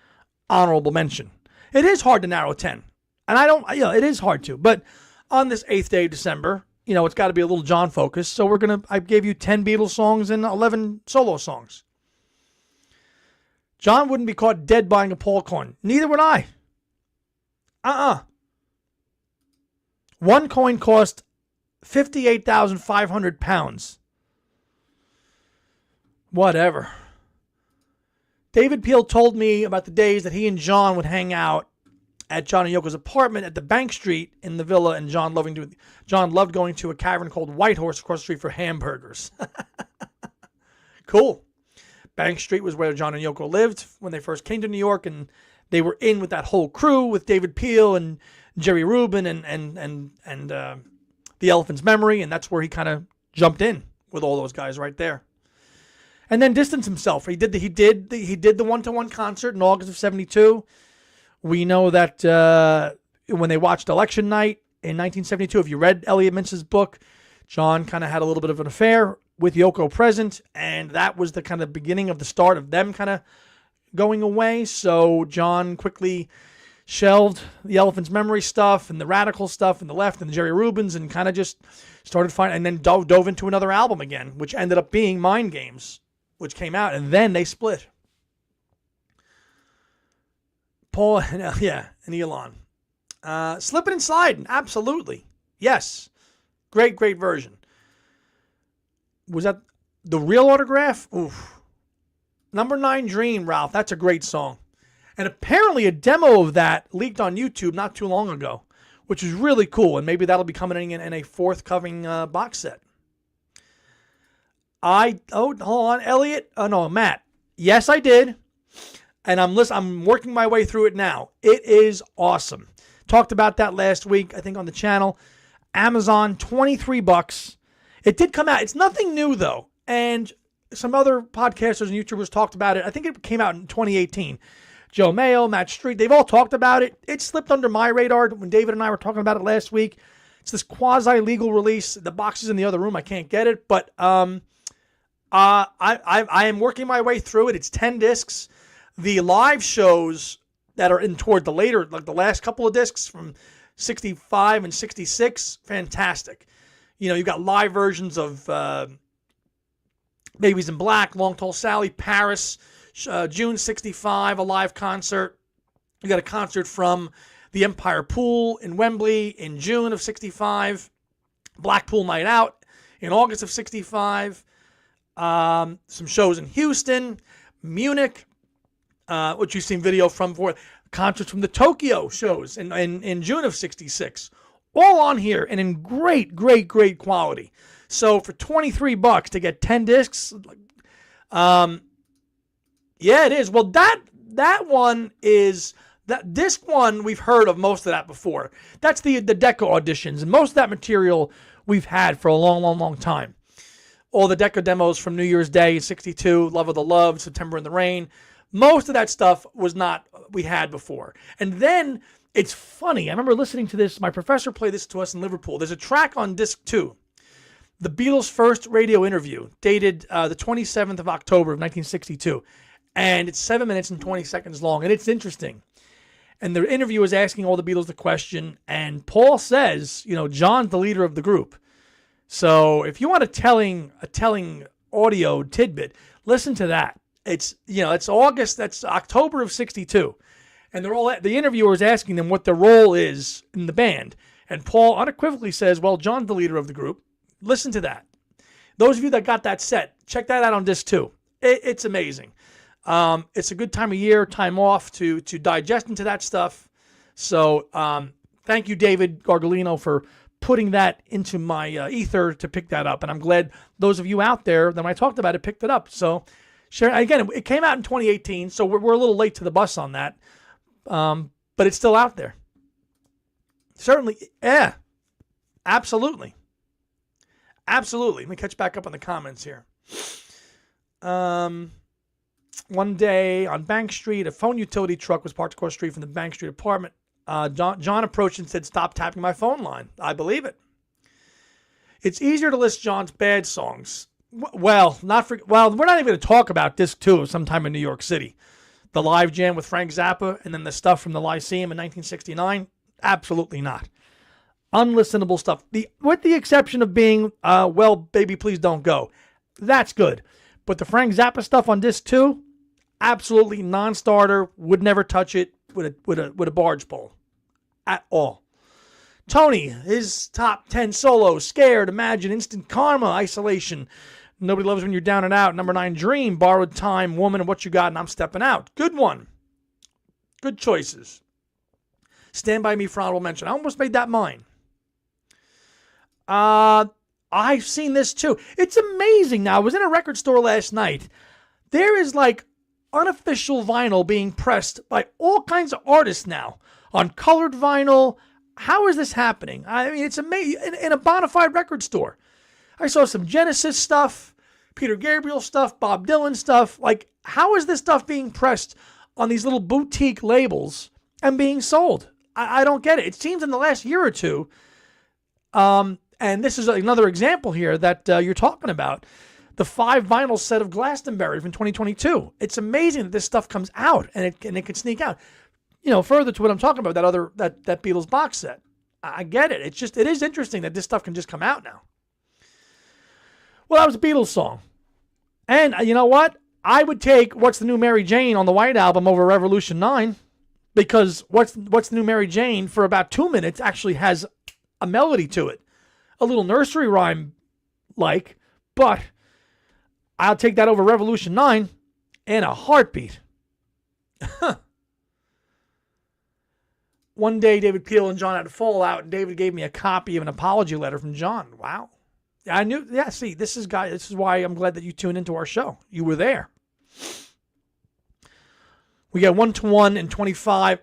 honorable mention. It is hard to narrow 10. And it is hard to. But on this 8th day of December, it's got to be a little John focused. So I gave you 10 Beatles songs and 11 solo songs. John wouldn't be caught dead buying a Paul-Coin. Neither would I. One coin cost 58,500 pounds. Whatever. David Peel told me about the days that he and John would hang out at John and Yoko's apartment at the Bank Street in the villa, and John loved going to a cavern called White Horse across the street for hamburgers. Cool. Bank Street was where John and Yoko lived when they first came to New York, and they were in with that whole crew with David Peel and Jerry Rubin and the Elephant's Memory, and that's where he kind of jumped in with all those guys right there. And then distanced himself. He did the one-to-one concert in August of '72. We know that when they watched Election Night in 1972, if you read Elliot Mintz's book, John kind of had a little bit of an affair with Yoko present, and that was the kind of beginning of the start of them kind of going away. So John quickly shelved the Elephant's Memory stuff and the radical stuff and the left and the Jerry Rubins, and kind of just started finding, and then dove into another album again, which ended up being Mind Games, which came out, and then they split. Paul and Elon. Slipping and Sliding, absolutely. Yes. Great version. Was that the real autograph? Oof. Number 9 Dream, Ralph. That's a great song. And apparently a demo of that leaked on YouTube not too long ago, which is really cool. And maybe that'll be coming in a forthcoming box set. Hold on, Elliot. Oh, no, Matt. Yes, I did. And I'm working my way through it now. It is awesome. Talked about that last week, I think, on the channel. Amazon, $23. It did come out. It's nothing new, though. And some other podcasters and YouTubers talked about it. I think it came out in 2018. Joe Mayo, Matt Street, they've all talked about it. It slipped under my radar when David and I were talking about it last week. It's this quasi-legal release. The box is in the other room. I can't get it, but I am working my way through it. It's 10 discs. The live shows that are in toward the later, like the last couple of discs from 65 and 66, fantastic. You know, you've got live versions of Babies in Black, Long Tall Sally, Paris, June 65, a live concert. You got a concert from the Empire Pool in Wembley in June of 65, Blackpool Night Out in August of 65, some shows in Houston, Munich, which you've seen video from for concerts from the Tokyo shows in June of 66. All on here and in great, great, great quality. So for $23 to get 10 discs, yeah, it is. Well, that one is that disc one. We've heard of most of that before. That's the Decca auditions, and most of that material we've had for a long, long, long time. All the Decca demos from New Year's Day, 62, Love of the Love, September in the Rain. Most of that stuff was not we had before. And then it's funny. I remember listening to this. My professor played this to us in Liverpool. There's a track on disc 2. The Beatles' first radio interview, dated the 27th of October of 1962. And it's 7 minutes and 20 seconds long. And it's interesting. And the interviewer is asking all the Beatles the question. And Paul says, you know, John's the leader of the group. So if you want a telling audio tidbit, listen to that. It's, you know, it's October of 62. And the interviewer is asking them what their role is in the band. And Paul unequivocally says, well, John's the leader of the group. Listen to that. Those of you that got that set, check that out on disc 2. It's amazing. It's a good time of year, time off to digest into that stuff. So thank you, David Gargolino, for putting that into my ether to pick that up. And I'm glad those of you out there that when I talked about it picked it up. So share again, it came out in 2018, so we're a little late to the bus on that. But it's still out there. Certainly, yeah, absolutely. Absolutely. Let me catch back up on the comments here. One day on Bank Street, a phone utility truck was parked across the street from the Bank Street apartment. John approached and said, "Stop tapping my phone line." I believe it. It's easier to list John's bad songs. Well, we're not even going to talk about disc 2 sometime in New York City. The live jam with Frank Zappa and then the stuff from the Lyceum in 1969. Absolutely not. Unlistenable stuff. With the exception of being, well, Baby Please Don't Go. That's good. But the Frank Zappa stuff on disc 2, absolutely non-starter. Would never touch it with a barge pole. At all. Tony, his top 10 solos: Scared, Imagine, Instant Karma, Isolation, Nobody Loves When You're Down and Out, Number 9, Dream, Borrowed Time, Woman, and What You Got, and I'm Stepping Out. Good one. Good choices. Stand By Me for honorable mention. I almost made that mine. I've seen this too. It's amazing now. I was in a record store last night. There is like unofficial vinyl being pressed by all kinds of artists now on colored vinyl. How is this happening? I mean, it's amazing. In a bona fide record store. I saw some Genesis stuff, Peter Gabriel stuff, Bob Dylan stuff. Like, how is this stuff being pressed on these little boutique labels and being sold? I don't get it. It seems in the last year or two, and this is another example here that you're talking about, the 5 vinyl set of Glastonbury from 2022. It's amazing that this stuff comes out and it can sneak out. You know, further to what I'm talking about, that Beatles box set. I get it. It is interesting that this stuff can just come out now. Well, that was a Beatles song. And you know what? I would take What's the New Mary Jane on the White Album over Revolution 9, because What's the New Mary Jane for about 2 minutes actually has a melody to it. A little nursery rhyme like, but I'll take that over Revolution 9 in a heartbeat. One day, David Peel and John had a fallout, and David gave me a copy of an apology letter from John. Wow. I knew, yeah, see, this is why I'm glad that you tuned into our show. You were there. We got 1-1 and 25.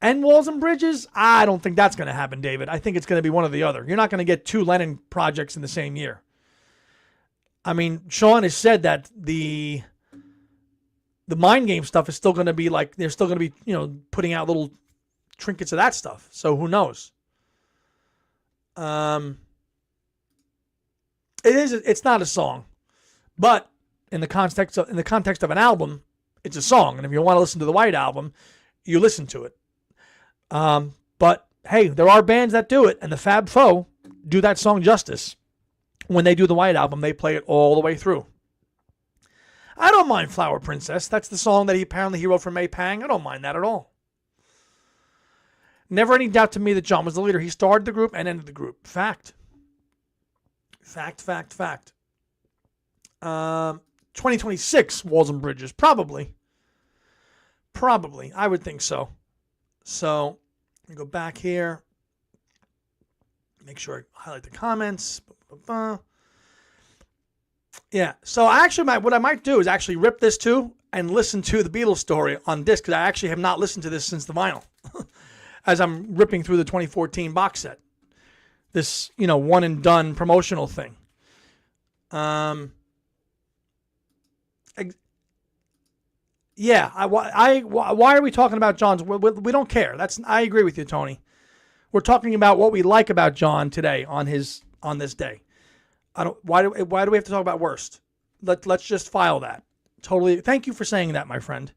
And Walls and Bridges? I don't think that's going to happen, David. I think it's going to be one or the other. You're not going to get 2 Lennon projects in the same year. I mean, Sean has said that the Mind Game stuff is still going to be like, they're still going to be, putting out little trinkets of that stuff. So who knows? It's not a song, but in the context of an album, it's a song. And if you want to listen to the White Album, you listen to it. But hey, there are bands that do it, and the Fab Four do that song justice. When they do the White Album, they play it all the way through. I don't mind Flower Princess. That's the song that he wrote for May Pang. I don't mind that at all. Never any doubt to me that John was the leader. He started the group and ended the group. Fact. 2026, Walls and Bridges. Probably. I would think so. So, let me go back here. Make sure I highlight the comments. Yeah. So, what I might do is actually rip this too and listen to the Beatles story on disc, because I actually have not listened to this since the vinyl. As I'm ripping through the 2014 box set. This, one and done promotional thing. Why are we talking about John's? We don't care. I agree with you, Tony. We're talking about what we like about John today on this day. Why do we have to talk about worst? Let's just file that. Totally. Thank you for saying that, my friend.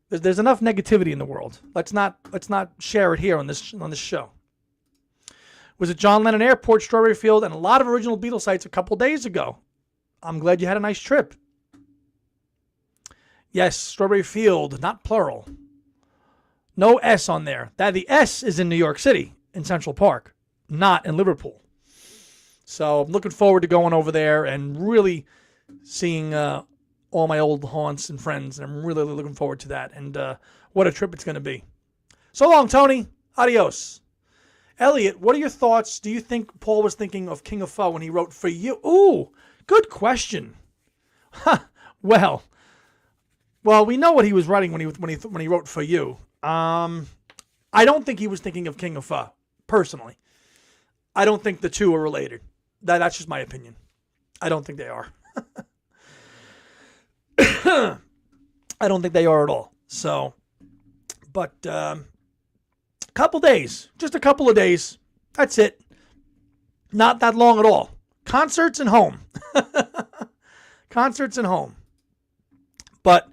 There's enough negativity in the world. Let's not share it here on this show. Was at John Lennon Airport, Strawberry Field, and a lot of original Beatles sites a couple days ago. I'm glad you had a nice trip. Yes, Strawberry Field, not plural. No S on there. The S is in New York City, in Central Park, not in Liverpool. So I'm looking forward to going over there and really seeing all my old haunts and friends. And I'm really looking forward to that. And what a trip it's going to be. So long, Tony. Adios. Elliot, what are your thoughts? Do you think Paul was thinking of King of Foe when he wrote For You? Ooh, good question. Well, we know what he was writing when he wrote For You. I don't think he was thinking of King of Foe, personally. I don't think the two are related. That's just my opinion. I don't think they are. I don't think they are at all. So, but just a couple of days. That's it. Not that long at all. Concerts and home. Concerts and home. But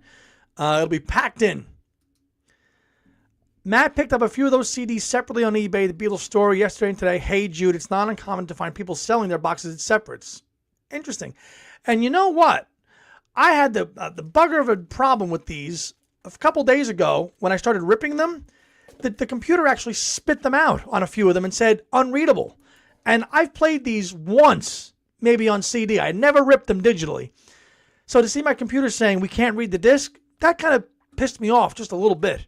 it'll be packed in. Matt picked up a few of those CDs separately on eBay, the Beatles store, yesterday and today. Hey Jude, it's not uncommon to find people selling their boxes as separates. Interesting. And you know what? I had the bugger of a problem with these a couple days ago when I started ripping them. The computer actually spit them out on a few of them and said unreadable. And I've played these once, maybe on CD. I never ripped them digitally. So to see my computer saying we can't read the disc, that kind of pissed me off just a little bit.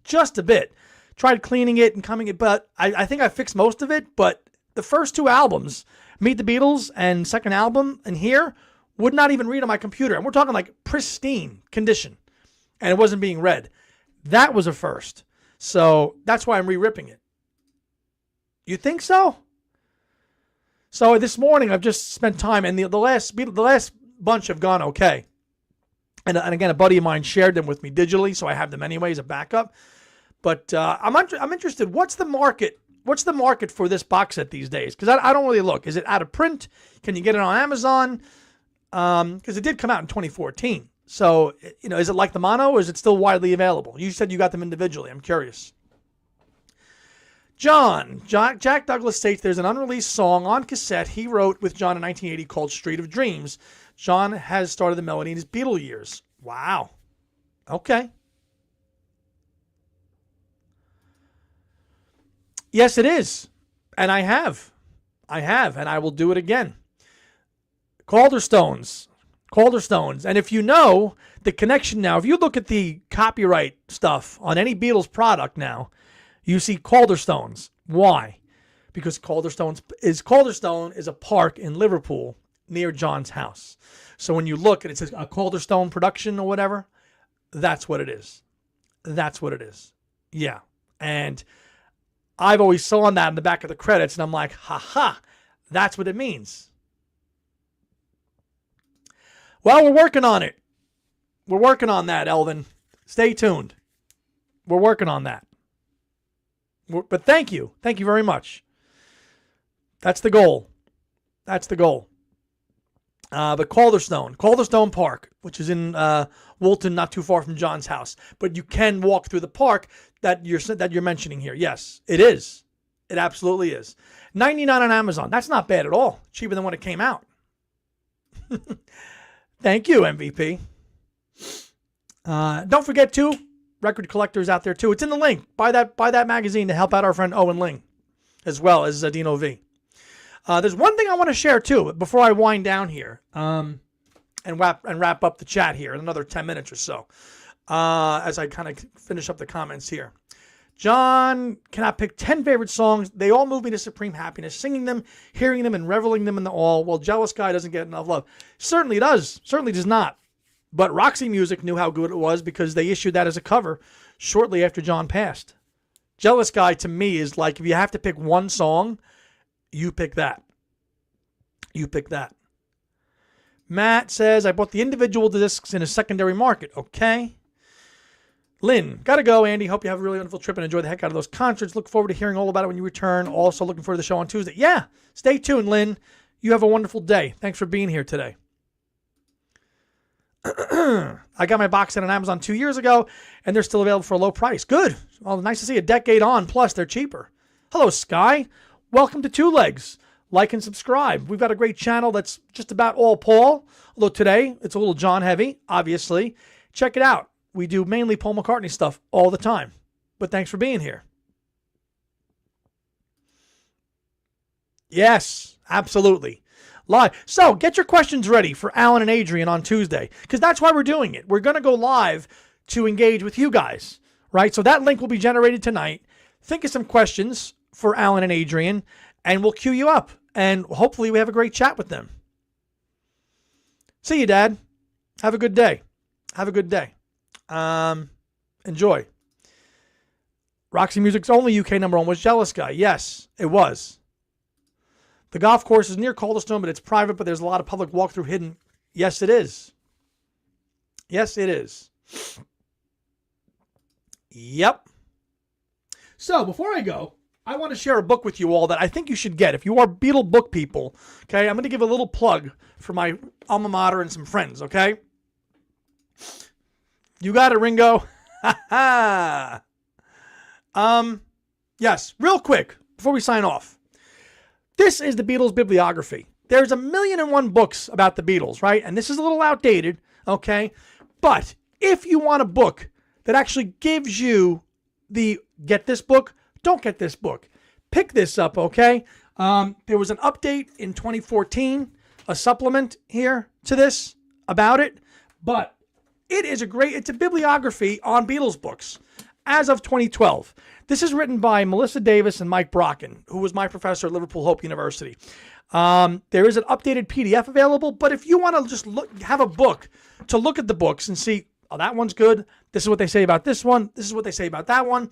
Just a bit. Tried cleaning it and coming it, but I think I fixed most of it. But the first two albums, Meet the Beatles and second album, and here, would not even read on my computer. And we're talking like pristine condition. And it wasn't being read. That was a first. So that's why I'm re-ripping it. You think so? So this morning I've just spent time, and the last bunch have gone okay. And again, a buddy of mine shared them with me digitally, so I have them anyway as a backup. But I'm interested. What's the market? What's the market for this box set these days? Because I don't really look. Is it out of print? Can you get it on Amazon? Because it did come out in 2014. So, is it like the mono, or is it still widely available? You said you got them individually. I'm curious. Jack Douglas states there's an unreleased song on cassette he wrote with John in 1980 called Street of Dreams. John has started the melody in his Beatle years. Wow. Okay. Yes, it is. And I have. And I will do it again. Calderstones. And if you know the connection now, if you look at the copyright stuff on any Beatles product now, you see Calderstones. Why? Because Calderstone is a park in Liverpool near John's house. So when you look and it says a Calderstone production or whatever, that's what it is. Yeah. And I've always saw that in the back of the credits, and I'm like, that's what it means. Well, we're working on it. We're working on that, Elvin. Stay tuned. We're working on that. But thank you. Thank you very much. That's the goal. That's the goal. But Calderstone Park, which is in Woolton, not too far from John's house. But you can walk through the park that you're mentioning here. Yes, it is. It absolutely is. $99 on Amazon. That's not bad at all. Cheaper than when it came out. Thank you, MVP. Don't forget, too, record collectors out there, too. It's in the link. Buy that magazine to help out our friend Owen Ling, as well as Dino V. There's one thing I want to share, too, before I wind down here and wrap up the chat here in another 10 minutes or so, as I kind of finish up the comments here. John cannot pick 10 favorite songs. They all move me to supreme happiness. Singing them, hearing them, and reveling them in the all. Well, Jealous Guy doesn't get enough love. Certainly does. Certainly does not. But Roxy Music knew how good it was because they issued that as a cover shortly after John passed. Jealous Guy, to me, is like if you have to pick one song, you pick that. You pick that. Matt says, I bought the individual discs in a secondary market. Okay. Lynn, gotta go, Andy. Hope you have a really wonderful trip and enjoy the heck out of those concerts. Look forward to hearing all about it when you return. Also looking forward to the show on Tuesday. Yeah, stay tuned, Lynn. You have a wonderful day. Thanks for being here today. I got my box set on Amazon 2 years ago, and they're still available for a low price. Good. Well, nice to see a decade on. Plus, they're cheaper. Hello, Sky. Welcome to Two Legs. Like and subscribe. We've got a great channel that's just about all Paul, although today it's a little John heavy, obviously. Check it out. We do mainly Paul McCartney stuff all the time. But thanks for being here. Yes, absolutely. Live. So get your questions ready for Alan and Adrian on Tuesday, because that's why we're doing it. We're going to go live to engage with you guys, right? So that link will be generated tonight. Think of some questions for Alan and Adrian, and we'll queue you up. And hopefully we have a great chat with them. See you, Dad. Have a good day. Have a good day. Enjoy. Roxy Music's only UK #1 was Jealous Guy. Yes, it was. The golf course is near Calderstone, but it's private, but there's a lot of public walkthrough hidden. Yes, it is. Yes, it is. Yep. So before I go, I want to share a book with you all that I think you should get. If you are Beatle book people, okay, I'm going to give a little plug for my alma mater and some friends, okay? You got it, Ringo. Yes, real quick, before we sign off. This is the Beatles bibliography. There's 1,000,001 books about the Beatles, right? And this is a little outdated, okay? But if you want a book that actually gives you the get this book, don't get this book. Pick this up, okay? There was an update in 2014, a supplement here to this about it, but it's a bibliography on Beatles books as of 2012. This is written by Melissa Davis and Mike Brocken, who was my professor at Liverpool Hope University. There is an updated PDF available, but if you want to just have a book to look at the books and see, oh, that one's good. This is what they say about this one. This is what they say about that one.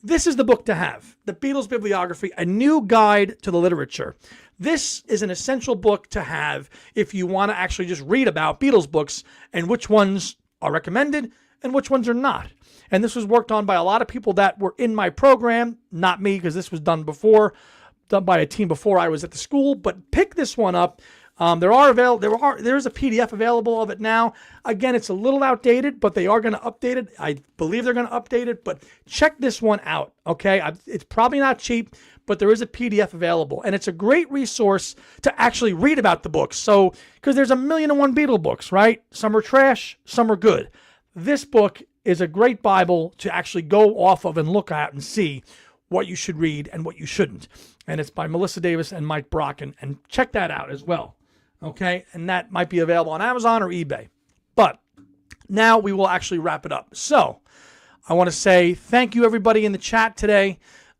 This is the book to have. The Beatles Bibliography, a new guide to the literature. This is an essential book to have if you want to actually just read about Beatles books and which ones are recommended and which ones are not. And this was worked on by a lot of people that were in my program, not me, because this was done by a team before I was at the school. But pick this one up. There is a PDF available of it now. Again, it's a little outdated, but they are going to update it. I believe they're going to update it, but check this one out. Okay, it's probably not cheap, but there is a PDF available, and it's a great resource to actually read about the books. So, because there's 1,000,001 Beatle books, right? Some are trash, some are good. This book is a great Bible to actually go off of and look at and see what you should read and what you shouldn't. And it's by Melissa Davis and Mike Brocken, and check that out as well. Okay, and that might be available on Amazon or eBay. But now we will actually wrap it up. So I want to say thank you, everybody in the chat today.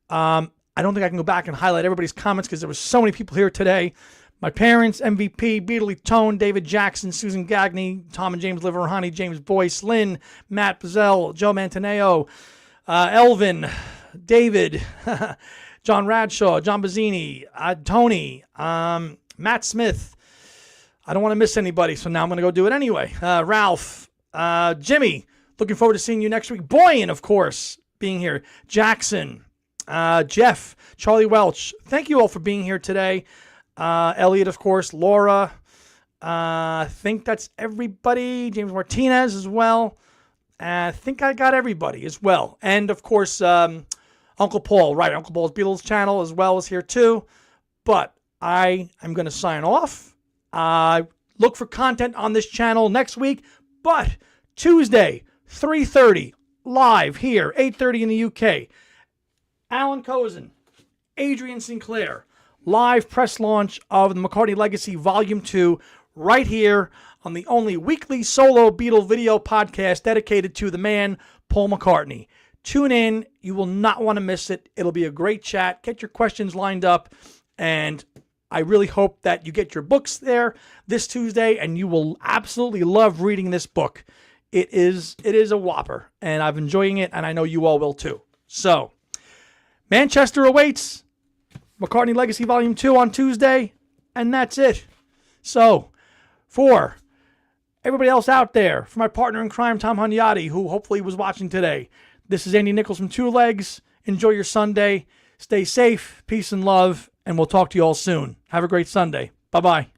I don't think I can go back and highlight everybody's comments because there were so many people here today. My parents, MVP, Beatley Tone, David Jackson, Susan Gagney, Tom and James Liverhani, James Boyce, Lynn, Matt Bazell, Joe Mantaneo, Elvin, David, John Radshaw, John Bazzini, Tony, Matt Smith. I don't want to miss anybody, so now I'm going to go do it anyway. Ralph, Jimmy, looking forward to seeing you next week. Boyan, of course, being here. Jackson, Jeff, Charlie Welch, thank you all for being here today. Elliot, of course, Laura. I think that's everybody. James Martinez as well. I think I got everybody as well. And, of course, Uncle Paul. Right, Uncle Paul's Beatles channel as well is here too. But I am going to sign off. Look for content on this channel next week. But Tuesday, 3:30, live here, 8:30 in the UK. Alan Kozin, Adrian Sinclair, live press launch of the McCartney Legacy Volume 2 right here on the only weekly solo Beatle video podcast dedicated to the man, Paul McCartney. Tune in. You will not want to miss it. It'll be a great chat. Get your questions lined up. And I really hope that you get your books there this Tuesday, and you will absolutely love reading this book. It is a whopper, and I'm enjoying it, and I know you all will too. So, Manchester awaits. McCartney Legacy Volume 2 on Tuesday, and that's it. So, for everybody else out there, for my partner in crime, Tom Hunyadi, who hopefully was watching today, this is Andy Nichols from Two Legs. Enjoy your Sunday. Stay safe, peace and love, and we'll talk to you all soon. Have a great Sunday. Bye-bye.